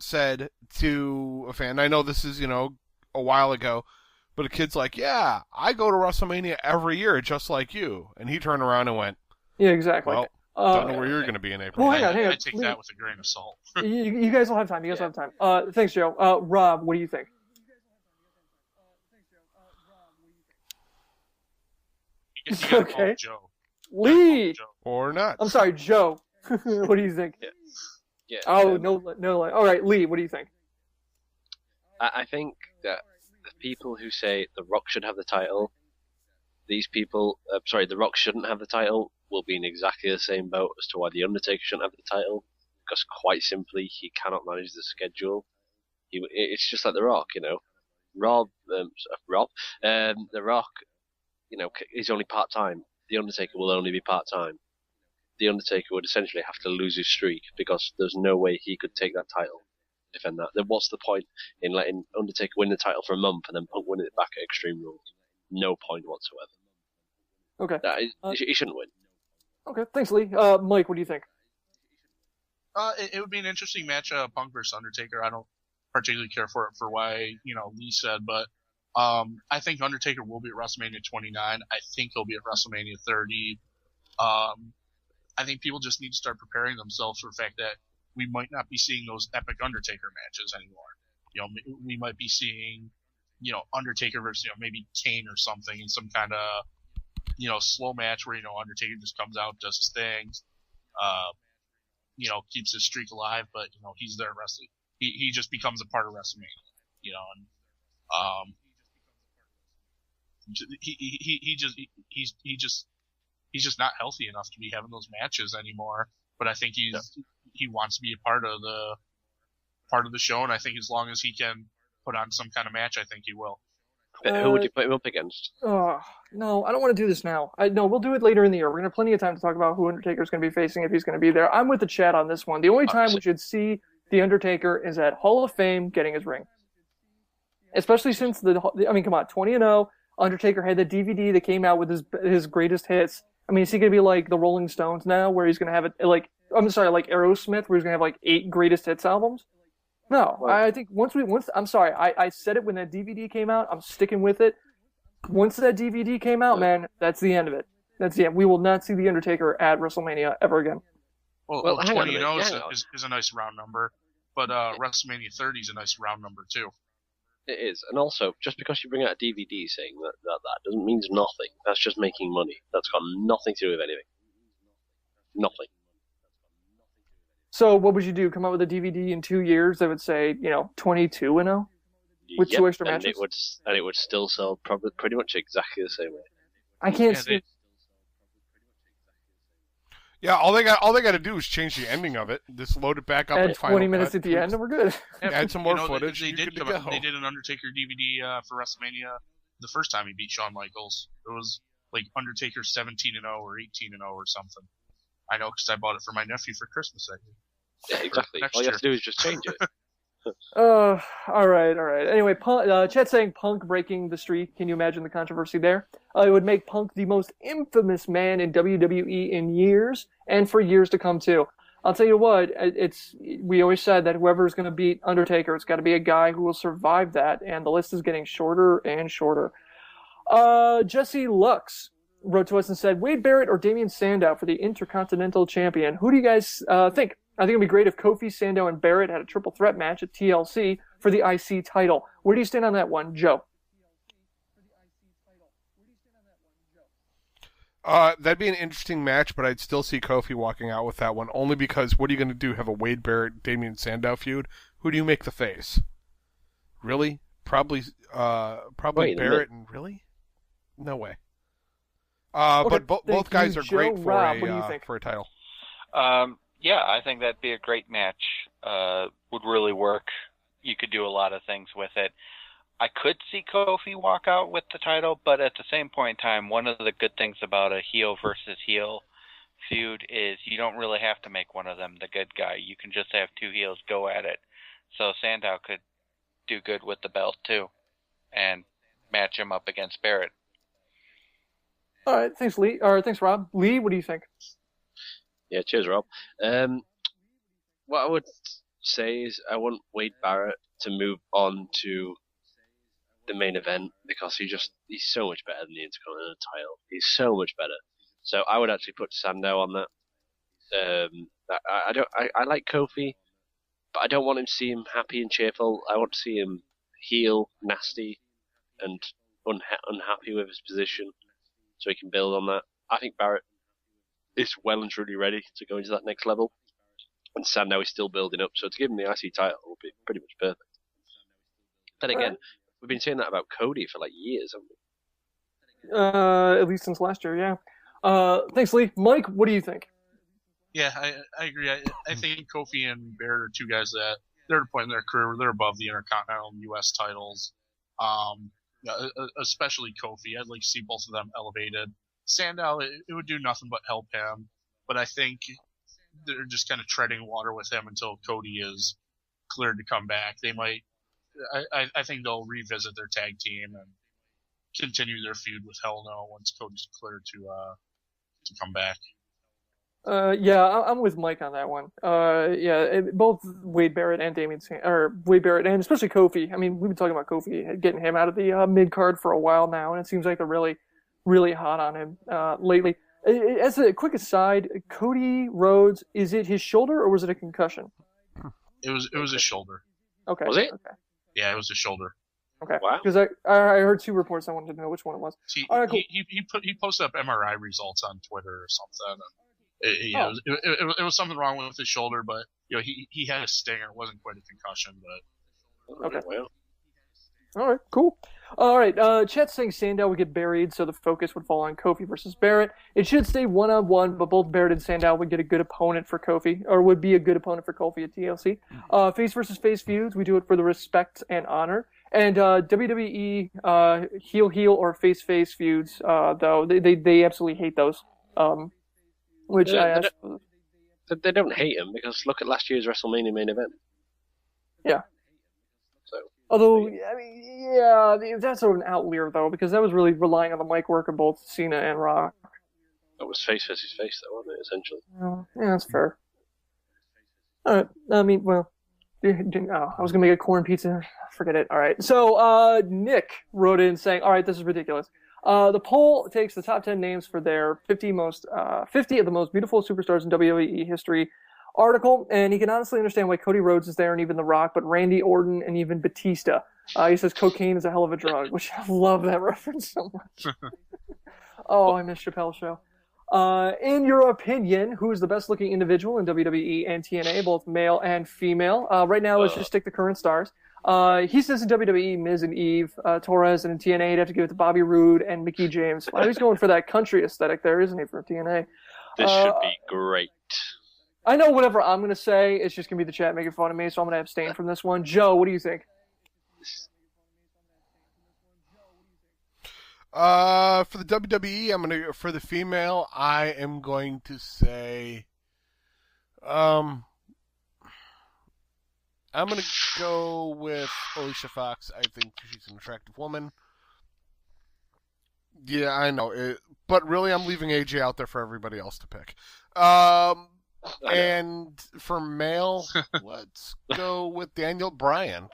said to a fan, I know this is, a while ago, but a kid's like, yeah, I go to WrestleMania every year just like you. And he turned around and went, Yeah, exactly. well, don't know where you're going to be in April. Well, hang on. I take that with a grain of salt. You guys will have time. Have time. Thanks, Joe. Rob, what do you think? You gotta call Okay. Joe. Lee! Joe. Or not. I'm sorry, Joe. What do you think? Yeah. Oh, no. All right, Lee, what do you think? I think that the people who say The Rock should have the title, these people, The Rock shouldn't have the title, will be in exactly the same boat as to why The Undertaker shouldn't have the title, because quite simply, he cannot manage the schedule. It's just like The Rock, The Rock, is only part-time. The Undertaker will only be part-time. The Undertaker would essentially have to lose his streak, because there's no way he could take that title, defend that. Then what's the point in letting Undertaker win the title for a month and then Punk winning it back at Extreme Rules? No point whatsoever. Okay. He shouldn't win. Okay, thanks, Lee. Mike, what do you think? It would be an interesting match, Punk versus Undertaker. I don't particularly care for it for why, Lee said, but I think Undertaker will be at WrestleMania 29. I think he'll be at WrestleMania 30. I think people just need to start preparing themselves for the fact that we might not be seeing those epic Undertaker matches anymore. We might be seeing, Undertaker versus, maybe Kane or something in some kind of, slow match where, Undertaker just comes out, does his thing, keeps his streak alive, but, he's there wrestling. He just becomes a part of WrestleMania, and, he's just not healthy enough to be having those matches anymore. But I think he wants to be a part of the show, and I think as long as he can put on some kind of match, I think he will. Who would you put him up against? Oh, no, I don't want to do this now. No, we'll do it later in the year. We're going to have plenty of time to talk about who Undertaker's going to be facing if he's going to be there. I'm with the chat on this one. The only time we should see The Undertaker is at Hall of Fame getting his ring. Especially since come on, 20-0. Undertaker had the DVD that came out with his greatest hits. I mean, is he going to be like the Rolling Stones now, where he's going to have like Aerosmith, where he's going to have like 8 greatest hits albums? No, I think I said it when that DVD came out. I'm sticking with it. Once that DVD came out, man, that's the end of it. That's the end. We will not see The Undertaker at WrestleMania ever again. Well 20-0 is a nice round number, but WrestleMania 30 is a nice round number too. It is, and also, just because you bring out a DVD saying that doesn't mean nothing. That's just making money. That's got nothing to do with anything. Nothing. So what would you do? Come out with a DVD in 2 years that would say, 22-0? With 2 extra matches? And it would still sell probably pretty much exactly the same way. I can't see. Yeah, all they got to do is change the ending of it. Just load it back up Add and final 20 minutes cut. at the end, and we're good. Add some more footage. They you're did good to come out, go. they did an Undertaker DVD for WrestleMania the first time he beat Shawn Michaels. It was like Undertaker 17-0 or 18-0 or something. I know because I bought it for my nephew for Christmas. I think. Yeah, exactly. Next All you year. have to do is just change it. All right. Anyway, Chet saying Punk breaking the streak. Can you imagine the controversy there? It would make Punk the most infamous man in WWE in years, and for years to come too. I'll tell you what, we always said that whoever's going to beat Undertaker, it's got to be a guy who will survive that, and the list is getting shorter and shorter. Jesse Lux wrote to us and said, Wade Barrett or Damian Sandow for the Intercontinental Champion. Who do you guys think? I think it'd be great if Kofi, Sandow, and Barrett had a triple threat match at TLC for the IC title. Where do you stand on that one, Joe? That'd be an interesting match, but I'd still see Kofi walking out with that one, only because what are you going to do? Have a Wade Barrett, Damian Sandow feud? Who do you make the face? Really? Probably Barrett, and really? No way. Okay, but both guys are great for Rob, what do you think? For a title. Yeah, I think that'd be a great match. Would really work. You could do a lot of things with it. I could see Kofi walk out with the title, but at the same point in time, one of the good things about a heel versus heel feud is you don't really have to make one of them the good guy. You can just have two heels go at it. So Sandow could do good with the belt too, and match him up against Barrett. All right, thanks, Lee. Or thanks, Rob. Lee, what do you think? Yeah, cheers, Rob. What I would say is I want Wade Barrett to move on to the main event because he's so much better than the Intercontinental title. He's so much better. So I would actually put Sandow on that. I like Kofi, but I don't want him to see him happy and cheerful. I want to see him heel, nasty, and unhappy with his position, so he can build on that. I think Barrett is well and truly ready to go into that next level, and Sandow is still building up, so to give him the IC title would be pretty much perfect. Then again, we've been saying that about Cody for like years, haven't we? At least since last year, yeah. Thanks, Lee. Mike, what do you think? Yeah, I agree. I think Kofi and Barrett are two guys that they're at a point in their career where they're above the Intercontinental and U.S. titles. Especially Kofi. I'd like to see both of them elevated. Sandow, it would do nothing but help him, but I think they're just kind of treading water with him until Cody is cleared to come back. They might, I think they'll revisit their tag team and continue their feud with Hell No once Cody's cleared to come back. Yeah, I'm with Mike on that one. Both Wade Barrett and Wade Barrett and especially Kofi. I mean, we've been talking about Kofi, getting him out of the mid card for a while now, and it seems like they're really hot on him lately. As a quick aside, Cody Rhodes, is it his shoulder or was it a concussion? It was his shoulder. Okay. Was it? Okay. Yeah, it was his shoulder. Okay. Wow. Because I heard two reports. I wanted to know which one it was. All right, cool. He posted up MRI results on Twitter or something. It was something wrong with his shoulder, but he had a stinger. It wasn't quite a concussion, but Okay. Well, All right, cool. All right, Chet's saying Sandow would get buried, so the focus would fall on Kofi versus Barrett. It should stay 1-on-1, but both Barrett and Sandow would get a good opponent for Kofi, or would be a good opponent for Kofi at TLC. Face versus face feuds, we do it for the respect and honor. And WWE heel or face feuds, though they absolutely hate those. Which I asked. They don't hate him because look at last year's WrestleMania main event. Yeah. So. Although, I mean, yeah, that's sort of an outlier, though, because that was really relying on the mic work of both Cena and Rock. That was face versus face, though, wasn't it, essentially? Yeah, that's fair. All right. I mean, well, I was going to make a corn pizza. Forget it. All right. So, Nick wrote in saying, all right, this is ridiculous. The poll takes the top 10 names for their 50 of the most beautiful superstars in WWE history article, and he can honestly understand why Cody Rhodes is there and even The Rock, but Randy Orton and even Batista. He says cocaine is a hell of a drug, which I love that reference so much. Oh, I miss Chappelle's show. In your opinion, who is the best looking individual in WWE and TNA, both male and female? Right now, let's just stick to current stars. He says in WWE, Miz and Eve, Torres, and in TNA, he'd have to give it to Bobby Roode and Mickie James. Well, he's going for that country aesthetic there, isn't he, for TNA? This should be great. I know whatever I'm going to say, it's just going to be the chat making fun of me, so I'm going to abstain from this one. Joe, what do you think? For the WWE, for the female, I am going to say, I'm going to go with Alicia Fox. I think she's an attractive woman. Yeah, I know. But really, I'm leaving AJ out there for everybody else to pick. And for male, let's go with Daniel Bryan.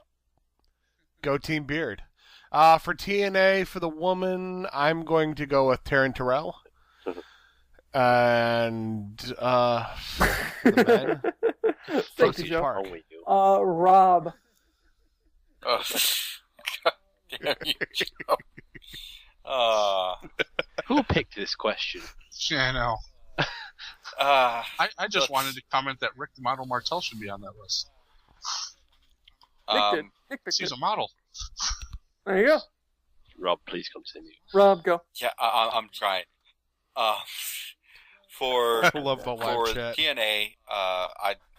Go Team Beard. For TNA, for the woman, I'm going to go with Taryn Terrell. And for the men, Thank you, Joe. Park. Rob. Oh, damn you, Joe. Who picked this question? Yeah, I know. I just wanted to comment that Rick the Model Martel should be on that list. Nick picked He's it. a model. There you go. Rob, please continue. Rob, go. Yeah, I'm trying. For I love the live for chat. TNA,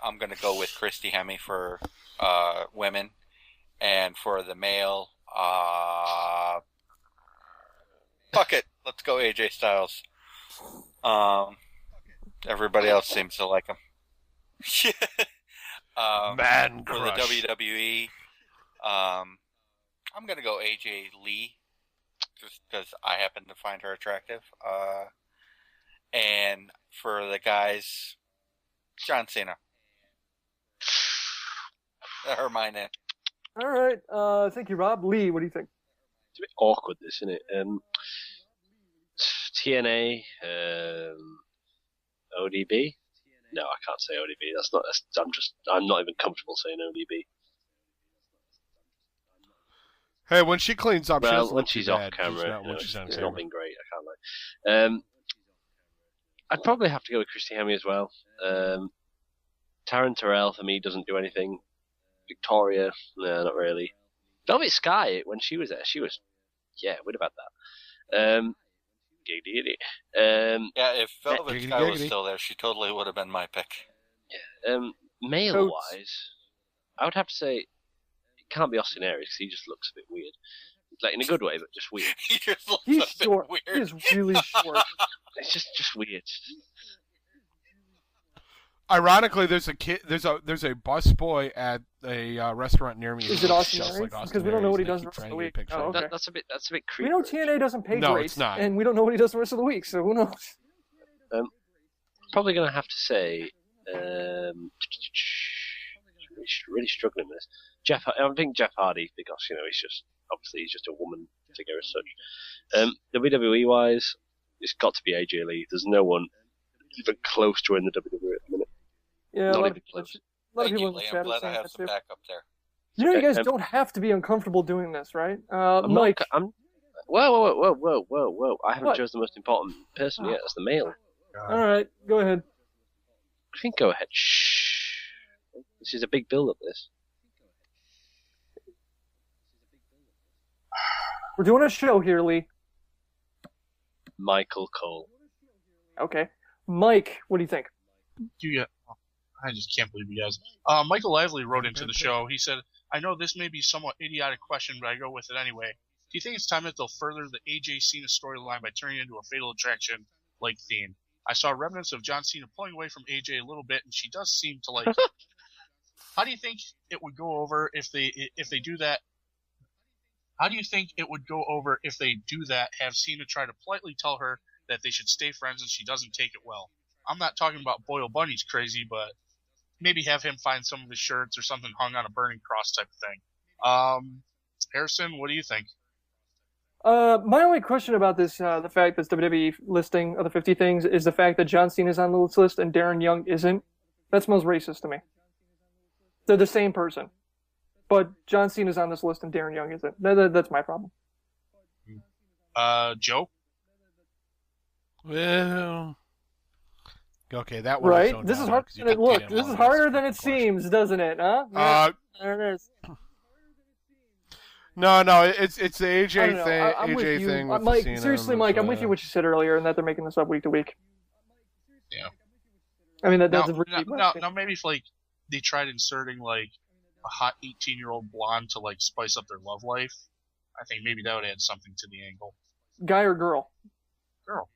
I'm gonna go with Christy Hemme for women, and for the male, fuck it, let's go AJ Styles. Everybody else seems to like him. Man For crush. the WWE, I'm gonna go AJ Lee, just because I happen to find her attractive. And for the guys, John Cena. Or my name. All right. Thank you, Rob. Lee, what do you think? It's a bit awkward, this, isn't it? TNA, ODB. No, I can't say ODB. I'm not even comfortable saying ODB. Hey, when she cleans up, she Well, doesn't when look too she's off bad. camera, When she's on it's camera. not been great. I can't lie. I'd probably have to go with Christy Hemme as well. Taryn Terrell for me doesn't do anything. Victoria, no, not really. Velvet Sky, when she was there, we'd have had that. Giggity. Yeah, if Velvet Giggity, Sky was giggity. still there, she totally would have been my pick. Male wise, I would have to say it can't be Austin Aries because he just looks a bit weird. Like in a good way, but just weird. He just looks He's a bit short. weird. He's really short. It's just weird. Ironically, there's a busboy at a restaurant near me. Is who it looks Austin just Aries? like Austin Because we don't know what he Aries, does and the I rest keep of the trying to week. get a picture Oh, of okay. That's a bit We creepy. know TNA doesn't pay No, great, it's not. and we don't know what he does the rest of the week, so who knows? Probably going to have to say, really struggling with this. I think Jeff Hardy because he's just a woman figure as such. WWE wise, it's got to be AJ Lee. There's no one even close to her in the WWE at the minute. Yeah, Not a lot even of close. a lot of Thank people you, in the Lee. chat I'm are glad I saying have that some too. backup there. You know, you guys Okay, don't have to be uncomfortable doing this, right? I'm Mike. not, Whoa. I haven't What? chosen the most important person yet. That's the male. All right, go ahead. I think go ahead. Shh. This is a big build up, this. We're doing a show here, Lee. Michael Cole. Okay. Mike, what do you think? I just can't believe you guys. Michael Lively wrote into the show. He said, I know this may be a somewhat idiotic question, but I go with it anyway. Do you think it's time that they'll further the AJ Cena storyline by turning it into a Fatal Attraction-like theme? I saw remnants of John Cena pulling away from AJ a little bit, and she does seem to like it. How do you think it would go over if they do that? How do you think it would go over if they do that, have Cena try to politely tell her that they should stay friends and she doesn't take it well? I'm not talking about Boyle Bunny's crazy, but maybe have him find some of his shirts or something hung on a burning cross type of thing. Harrison, what do you think? My only question about this, the fact that WWE listing of the 50 things is the fact that John Cena's on this list and Darren Young isn't. That smells racist to me. They're the same person. But John Cena's on this list and Darren Young isn't. That's my problem. Joe? Well, okay, that one. Right? This is hard. Look, this is harder than it seems, doesn't it? Huh? Yeah, there it is. No, it's the I don't AJ know. thing. I'm with AJ you. thing with Mike, the Cena seriously, and Mike, I'm with you what you said earlier, and that they're making this up week to week. Yeah. I mean, that's Now, a really now maybe if like they tried inserting like a hot 18-year-old blonde to like spice up their love life, I think maybe that would add something to the angle. guy or girl? Girl.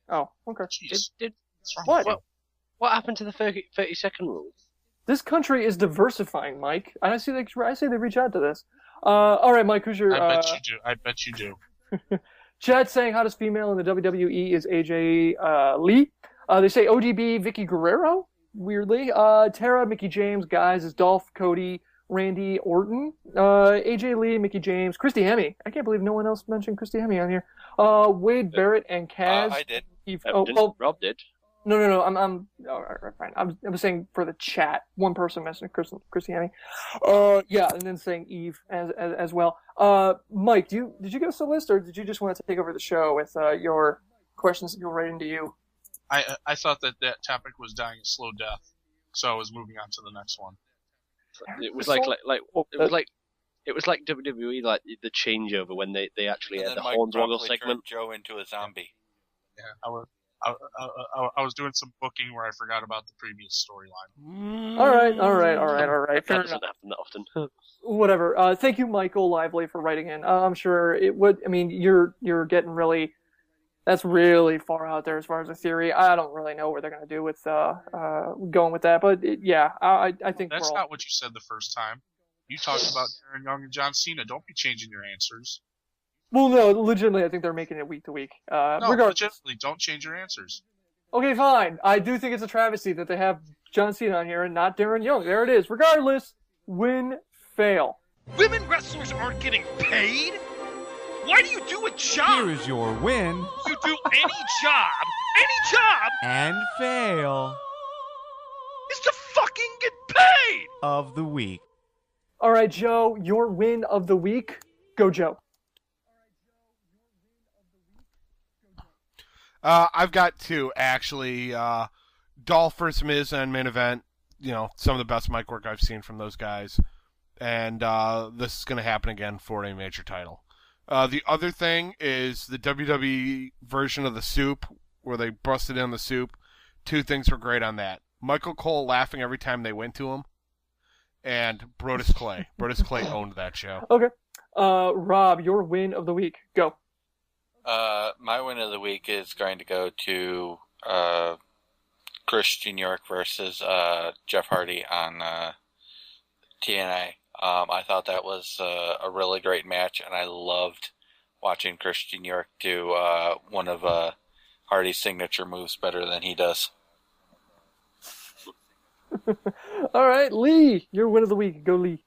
Oh, okay. Jeez. What's wrong What? with you? What happened to the 30-second rule? This country is diversifying, Mike. I say they reach out to this. All right, Mike, who's your? I bet you do. I bet you do. Chat saying hottest female in the WWE is AJ Lee. They say ODB Vicky Guerrero. Weirdly, Tara, Mickey James, guys is Dolph, Cody, Randy Orton, AJ Lee, Mickey James, Christy Hemme. I can't believe no one else mentioned Christy Hemme on here. Wade Barrett and Kaz. I did. Rob did. No. I'm all right, fine. I'm saying for the chat, one person mentioned Christy Hemme. Yeah, and then saying Eve as well. Mike, did you give us a list, or did you just want to take over the show with your questions that you'll write into you? I thought that topic was dying a slow death, so I was moving on to the next one. It was like WWE, like the changeover when they actually had the Hornswoggle segment. Joe into a zombie. Yeah, I was doing some booking where I forgot about the previous storyline. All right. Fair That enough. doesn't happen that often. Whatever. Thank you, Michael Lively, for writing in. I'm sure it would. I mean, you're getting really. That's really far out there as far as a theory. I don't really know what they're going to do with going with that, but I think that's not what you said the first time. You talked about Darren Young and John Cena. Don't be changing your answers. Well, no, legitimately, I think they're making it week to week. No, legitimately, don't change your answers. Okay, fine. I do think it's a travesty that they have John Cena on here and not Darren Young. There it is. Regardless, win, fail. Women wrestlers aren't getting paid? Why do you do a job? Here is your win. You do any job, And fail is to fucking get paid! of the week. All right, Joe, your win of the week. Go, Joe. I've got two, actually. Dolph vs. Miz and main event. You know, some of the best mic work I've seen from those guys. And this is going to happen again for a major title. The other thing is the WWE version of the soup, where they busted in the soup. Two things were great on that. Michael Cole laughing every time they went to him, and Brodus Clay. Brodus Clay owned that show. Okay. Rob, your win of the week. Go. My win of the week is going to go to Christian York versus Jeff Hardy on TNA. I thought that was a really great match, and I loved watching Christian York do one of Hardy's signature moves better than he does. All right, Lee, your win of the week. Go, Lee.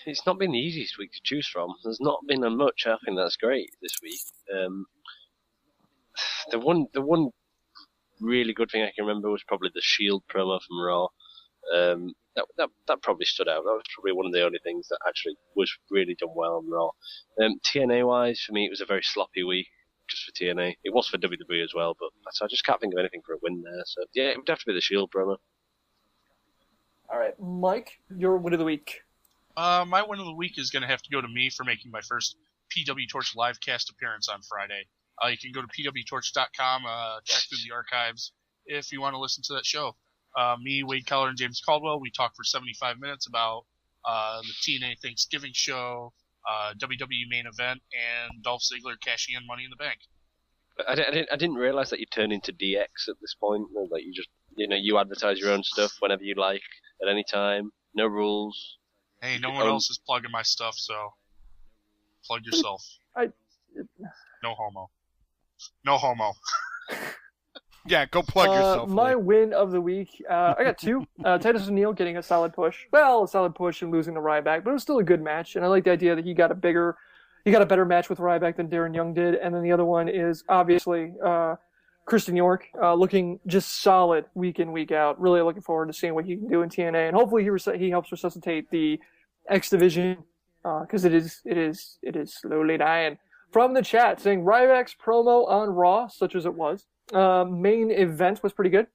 It's not been the easiest week to choose from. There's not been a much. I think that's great this week. The one really good thing I can remember was probably the Shield promo from Raw. That probably stood out. That was probably one of the only things that actually was really done well on Raw. TNA wise, for me, it was a very sloppy week just for TNA. It was for WWE as well, but I just can't think of anything for a win there. So yeah, it would have to be the Shield promo. All right, Mike, your win of the week. My win of the week is going to have to go to me for making my first PW Torch livecast appearance on Friday. You can go to pwtorch.com, check through the archives if you want to listen to that show. Me, Wade Keller, and James Caldwell, we talked for 75 minutes about the TNA Thanksgiving show, WWE main event, and Dolph Ziggler cashing in Money in the Bank. I didn't realize that you turned into DX at this point. Like you just, you advertise your own stuff whenever you like, at any time, no rules. Hey, no one else is plugging my stuff, so plug yourself. No homo. No homo. Yeah, go plug yourself. My win of the week, I got two. Titus O'Neil getting a solid push. Well, a solid push and losing to Ryback, but it was still a good match. And I like the idea that he got a better match with Ryback than Darren Young did. And then the other one is obviously Christian York, looking just solid week in, week out. Really looking forward to seeing what he can do in TNA, and hopefully he helps resuscitate the X Division because it is slowly dying. From the chat saying Ryback's promo on Raw, such as it was. Main event was pretty good.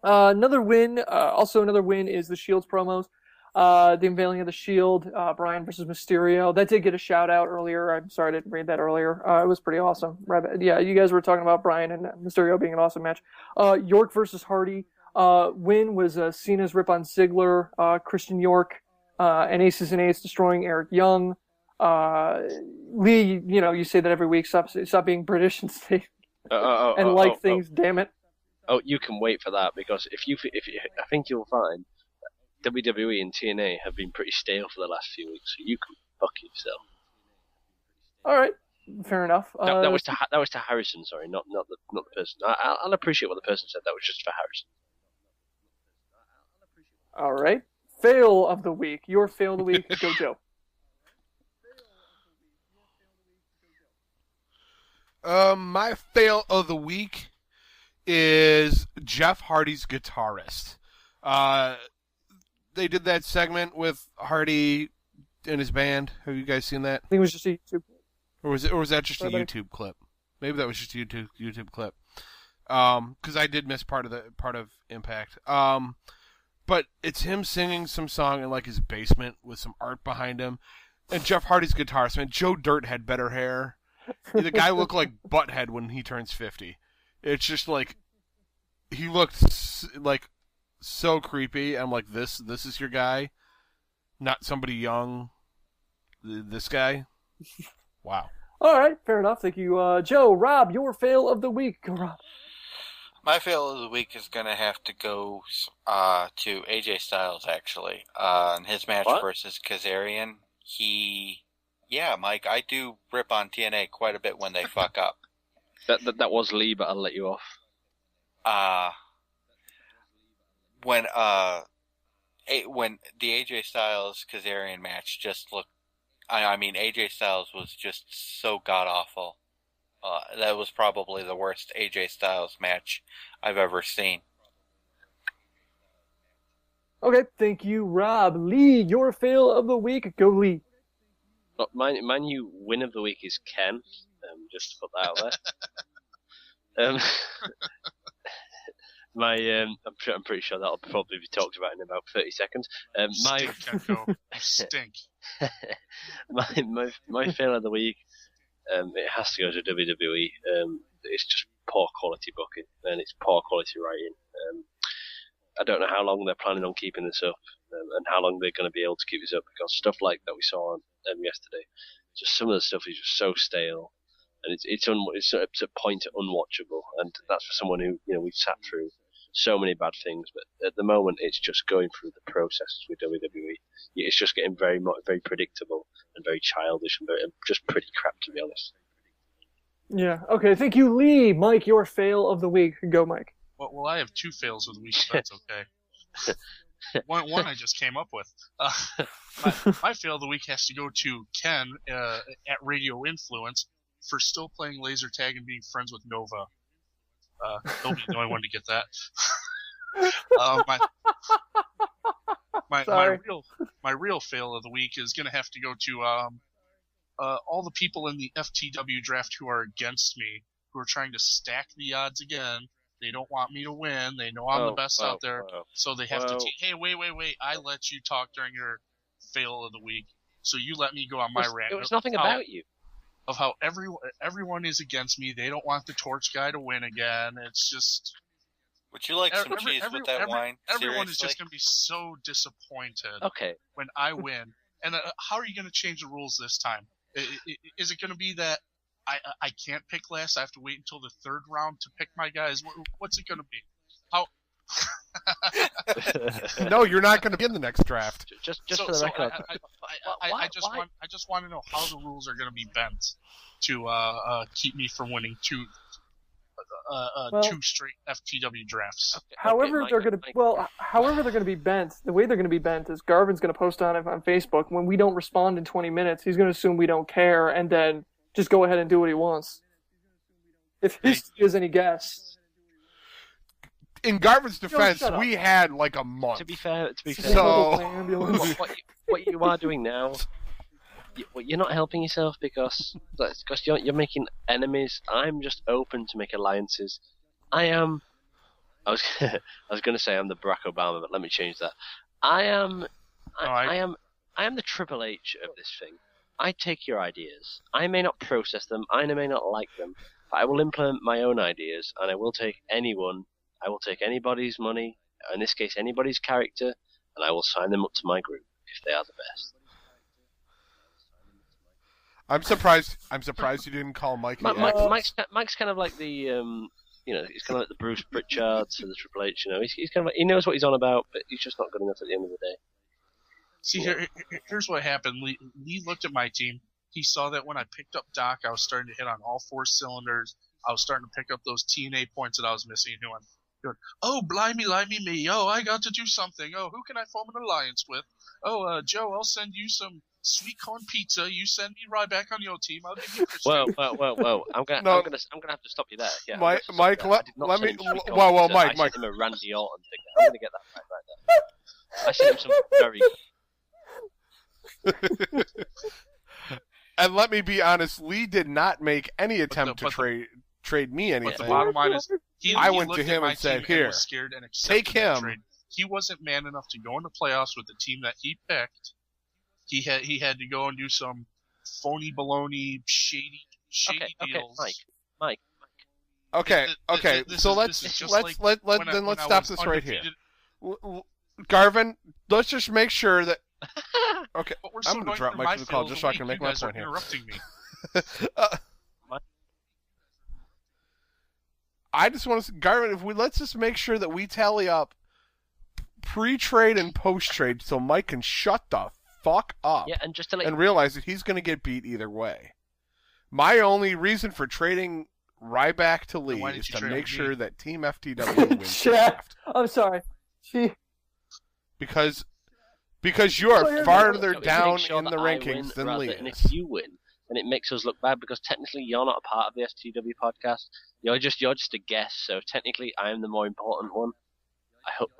Another win is the Shields promos. The unveiling of the Shield, Bryan versus Mysterio. That did get a shout out earlier. I'm sorry I didn't read that earlier. It was pretty awesome. Yeah, you guys were talking about Bryan and Mysterio being an awesome match. York versus Hardy. Win was Cena's rip on Ziggler, Christian York, and Aces and Eights destroying Eric Young. Lee, you say that every week. Stop being British and say things. Damn it. Oh, you can wait for that because if you, I think you'll find that WWE and TNA have been pretty stale for the last few weeks. So you can fuck yourself. All right, fair enough. That was to Harrison. Sorry, not the person. I'll appreciate what the person said. That was just for Harrison. All right, fail of the week. Your fail of the week. Go Joe. My fail of the week is Jeff Hardy's guitarist. They did that segment with Hardy and his band. Have you guys seen that? I think it was just a YouTube. Or was that just a YouTube clip? Maybe that was just a YouTube clip. Because I did miss part of Impact. But it's him singing some song in like his basement with some art behind him, and Jeff Hardy's guitarist. Man, Joe Dirt had better hair. The guy looked like Butthead when he turns 50. It's just like he looked like so creepy. I'm like, this is your guy, not somebody young. This guy. Wow. All right, fair enough. Thank you, Joe. Rob, your fail of the week. Go, Rob. My fail of the week is going to have to go to AJ Styles, actually. In his match versus Kazarian. Yeah, Mike, I do rip on TNA quite a bit when they fuck up. That was Lee, but I'll let you off. When the AJ Styles Kazarian match just looked, I mean, AJ Styles was just so god awful. That was probably the worst AJ Styles match I've ever seen. Okay, thank you, Rob. Lee, your fail of the week. Go, Lee. Look, my new win of the week is Ken. Just to put that out there. I'm pretty sure that'll probably be talked about in about 30 seconds. Stink. My fail of the week. It has to go to WWE. It's just poor quality booking and it's poor quality writing. I don't know how long they're planning on keeping this up and how long they're going to be able to keep this up because stuff like that we saw on yesterday, just some of the stuff is just so stale and it's a point unwatchable, and that's for someone who we've sat through so many bad things, but at the moment it's just going through the processes with WWE. It's just getting very predictable and very childish and just pretty crap, to be honest. Yeah. Okay. Thank you, Lee. Mike, your fail of the week. Go, Mike. Well, I have two fails of the week, if that's okay. One I just came up with. My fail of the week has to go to Ken at Radio Influence for still playing laser tag and being friends with Nova. He'll be the only one to get that. My real fail of the week is going to have to go to all the people in the FTW draft who are against me, who are trying to stack the odds again. They don't want me to win. They know I'm the best out there, so they have to. Hey, wait! I let you talk during your fail of the week, so you let me go on my rant. It was nothing about you. Of how everyone is against me. They don't want the Torch guy to win again. It's just. Would you like some cheese with that wine? Everyone is just going to be so disappointed when I win. And how are you going to change the rules this time? Is it going to be that I can't pick last? I have to wait until the third round to pick my guys? What's it going to be? How? No, you're not going to be in the next draft. Just for the record. I just want to know how the rules are going to be bent to keep me from winning two straight FTW drafts. However they're going to be bent, the way they're going to be bent is Garvin's going to post on it on Facebook. When we don't respond in 20 minutes, he's going to assume we don't care and then just go ahead and do what he wants. If history is any guess. In Garvin's defense, we had like a month. To be fair, so what you are doing now, you're not helping yourself because you're making enemies. I'm just open to make alliances. I was going to say I'm the Barack Obama, but let me change that. I am I am the Triple H of this thing. I take your ideas. I may not process them. I may not like them. But I will implement my own ideas, and I will take anyone. I will take anybody's money, in this case, anybody's character, and I will sign them up to my group if they are the best. I'm surprised you didn't call Mike. Mike's kind of like the he's kind of like the Bruce Pritchard to the Triple H. He's kind of like, he knows what he's on about, but he's just not good enough at the end of the day. See, here's what happened. Lee looked at my team. He saw that when I picked up Doc, I was starting to hit on all 4 cylinders. I was starting to pick up those TNA points that I was missing. Doing, oh, blimey me. Oh, I got to do something. Oh, who can I form an alliance with? Oh, Joe, I'll send you some sweet corn pizza. You send me Ryback on your team. I'll give you Christian. Whoa. I'm gonna have to stop you there. Yeah, Mike, let me. Whoa, Mike. I sent him a Randy Orton thing. I'm gonna get that right there. I sent him something very. And let me be honest, Lee did not make any attempt to trade me anything. But the bottom line is, I went to him and said, "Here, was scared and take him." Trade. He wasn't man enough to go into playoffs with the team that he picked. He had to go and do some phony baloney, shady deals. Mike. Okay. So let's stop this right here. Garvin, let's just make sure that. Okay, I'm going to drop Mike to the call just so I can make my point here. Interrupting me. I just want to, Garvin, let's just make sure that we tally up pre-trade and post-trade so Mike can shut the fuck up. Yeah, and just to and realize that he's going to get beat either way. My only reason for trading Ryback to Lee is to make sure that Team FTW wins the draft. I'm sorry. Because you are farther down in the rankings than Lee and is. if you win, then it makes us look bad because technically you're not a part of the FTW podcast. You're just a guest, so technically I am the more important one. I hope.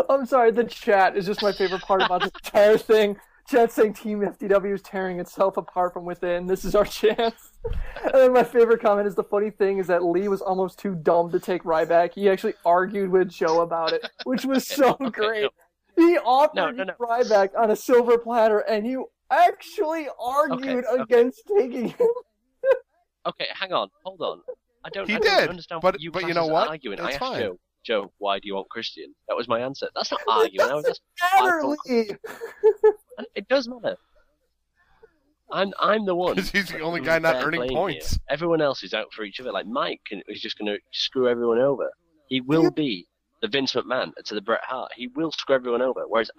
I'm sorry, the chat is just my favorite part about this entire thing. Chat saying Team FTW is tearing itself apart from within. This is our chance. And then my favorite comment is the funny thing is that Lee was almost too dumb to take Ryback. He actually argued with Joe about it, which was so great. He offered Ryback on a silver platter, and you actually argued against taking him. Okay, hang on, hold on. I don't understand but you you know what? Arguing. That's I asked fine. Joe, why do you want Christian? That was my answer. That's not arguing. It does matter. I'm the one. Because he's the only guy not earning points. Here. Everyone else is out for each other. Like Mike is just going to screw everyone over. He will be the Vince McMahon to the Bret Hart. He will screw everyone over. Whereas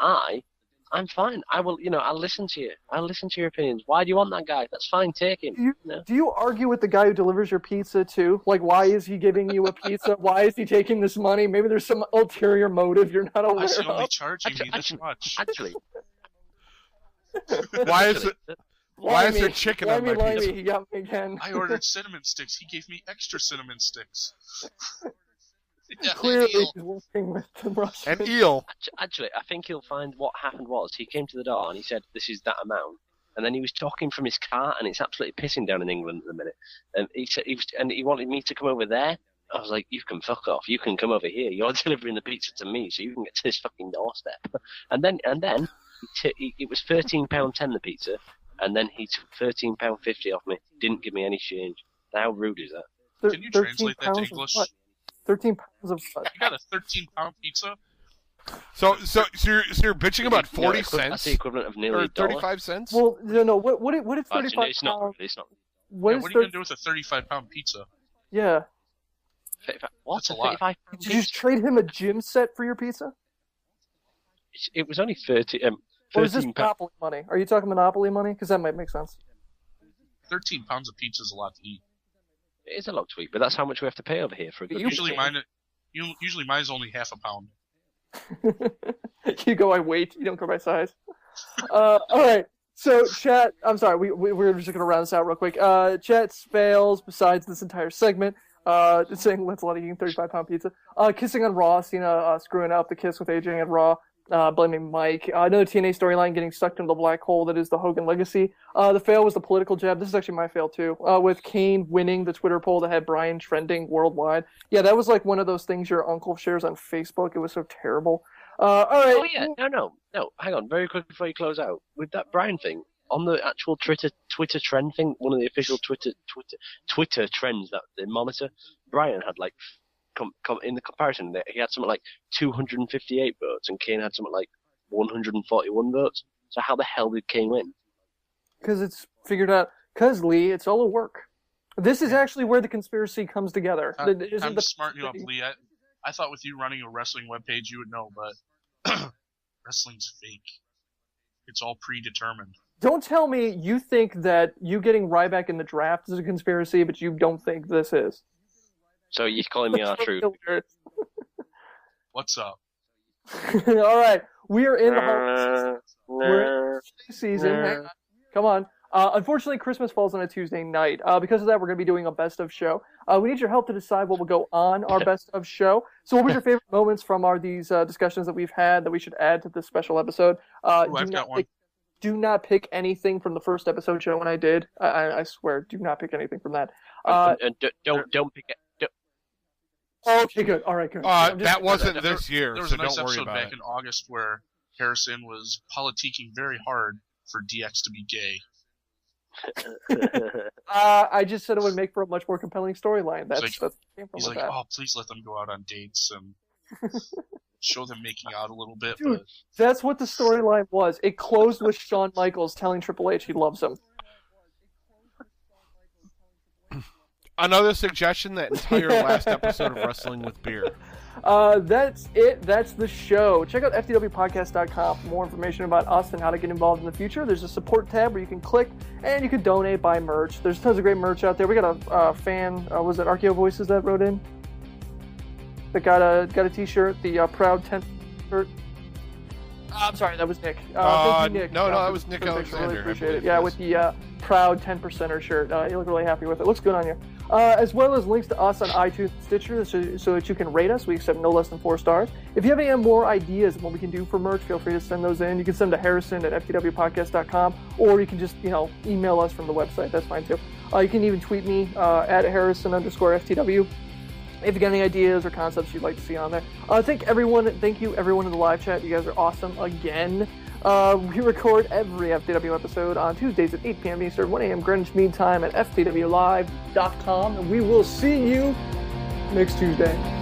I'm fine. I will, I'll listen to you. I'll listen to your opinions. Why do you want that guy? That's fine. Take him. Do you argue with the guy who delivers your pizza too? Like, why is he giving you a pizza? Why is he taking this money? Maybe there's some ulterior motive you're not aware of. Only charging me this much. Actually, why is there chicken on my pizza? He got me again. I ordered cinnamon sticks. He gave me extra cinnamon sticks. Clearly he's working with the Russian. And eel. Actually, I think he'll find what happened was he came to the door and he said, "This is that amount," and then he was talking from his car, and it's absolutely pissing down in England at the minute. And he said he wanted me to come over there. I was like, "You can fuck off. You can come over here. You're delivering the pizza to me, so you can get to this fucking doorstep." And then it was £13.10 the pizza, and then he took £13.50 off me. Didn't give me any change. How rude is that? Can you translate that to English? 13 pounds of You got a 13-pound pizza? So you're bitching about 40 cents? That's the equivalent of nearly or 35 cents? Well, what if 35 it's not. It's not. What are you going to do with a 35-pound pizza? Yeah. 35, what? That's a lot. 35 Did you just trade him a gym set for your pizza? It was only 30. Or is this Monopoly money? Are you talking Monopoly money? Because that might make sense. 13 pounds of pizza is a lot to eat. It is a lot to eat, but that's how much we have to pay over here for a good Usually mine's only half a pound. You go by weight, you don't go by size. All right. So, chat, I'm sorry, we're just going to round this out real quick. Chat fails besides this entire segment. Saying let's let eating 35-pound pizza. Kissing on Raw, Cena screwing up the kiss with AJ and Raw. Blaming Mike. Another TNA storyline getting sucked into the black hole that is the Hogan legacy. The fail was the political jab. This is actually my fail too. With Kane winning the Twitter poll that had Bryan trending worldwide. Yeah, that was like one of those things your uncle shares on Facebook. It was so terrible. All right. Oh yeah, no. Hang on, very quick before you close out. With that Brian thing on the actual Twitter trend thing, one of the official Twitter trends that they monitor, Brian had like in the comparison, he had something like 258 votes, and Kane had something like 141 votes. So how the hell did Kane win? Because it's figured out. Because Lee, it's all a work. This is actually where the conspiracy comes together. I'm just smarting you up, Lee. I thought with you running a wrestling webpage you would know, but wrestling's fake. It's all predetermined. Don't tell me you think that you getting Ryback in the draft is a conspiracy, but you don't think this is. So you're calling me R-Truth? What's up? All right, we are in the holiday season. Come on. Unfortunately, Christmas falls on a Tuesday night. Because of that, we're going to be doing a best of show. We need your help to decide what will go on our best of show. So what was your favorite moments from these discussions that we've had that we should add to this special episode? I've got one. Do not pick anything from the first episode show when I did. I swear, do not pick anything from that. Don't pick it. Okay, good. All right, good. That wasn't this year, There was so a nice don't worry episode about back it. in August where Harrison was politicking very hard for DX to be gay. I just said it would make for a much more compelling storyline. That's came from He's like, that. oh, please let them go out on dates and show them making out a little bit. Dude, but that's what the storyline was. It closed with Shawn Michaels telling Triple H he loves him. Another suggestion, that entire last episode of Wrestling with Beer. That's it. That's the show. Check out FTWpodcast.com for more information about us and how to get involved in the future. There's a support tab where you can click and you can donate, buy merch. There's tons of great merch out there. We got a fan, was it Archeo Voices that wrote in? That got a t-shirt, the Proud 10 shirt. I'm sorry, that was Nick. Thank you, Nick. No, that was Nick Really Alexander. appreciate it. Yeah, with the Proud 10%er shirt. You look really happy with it. Looks good on you. As well as links to us on iTunes and Stitcher so that you can rate us. We accept no less than 4 stars. If you have any more ideas of what we can do for merch, feel free to send those in. You can send them to harrison@ftwpodcast.com, or you can just, email us from the website. That's fine too. You can even tweet me at harrison_FTW. If you got any ideas or concepts you'd like to see on there. Thank you everyone in the live chat. You guys are awesome again. We record every FTW episode on Tuesdays at 8 p.m. Eastern, 1 a.m. Greenwich Mean Time at ftwlive.com, and we will see you next Tuesday.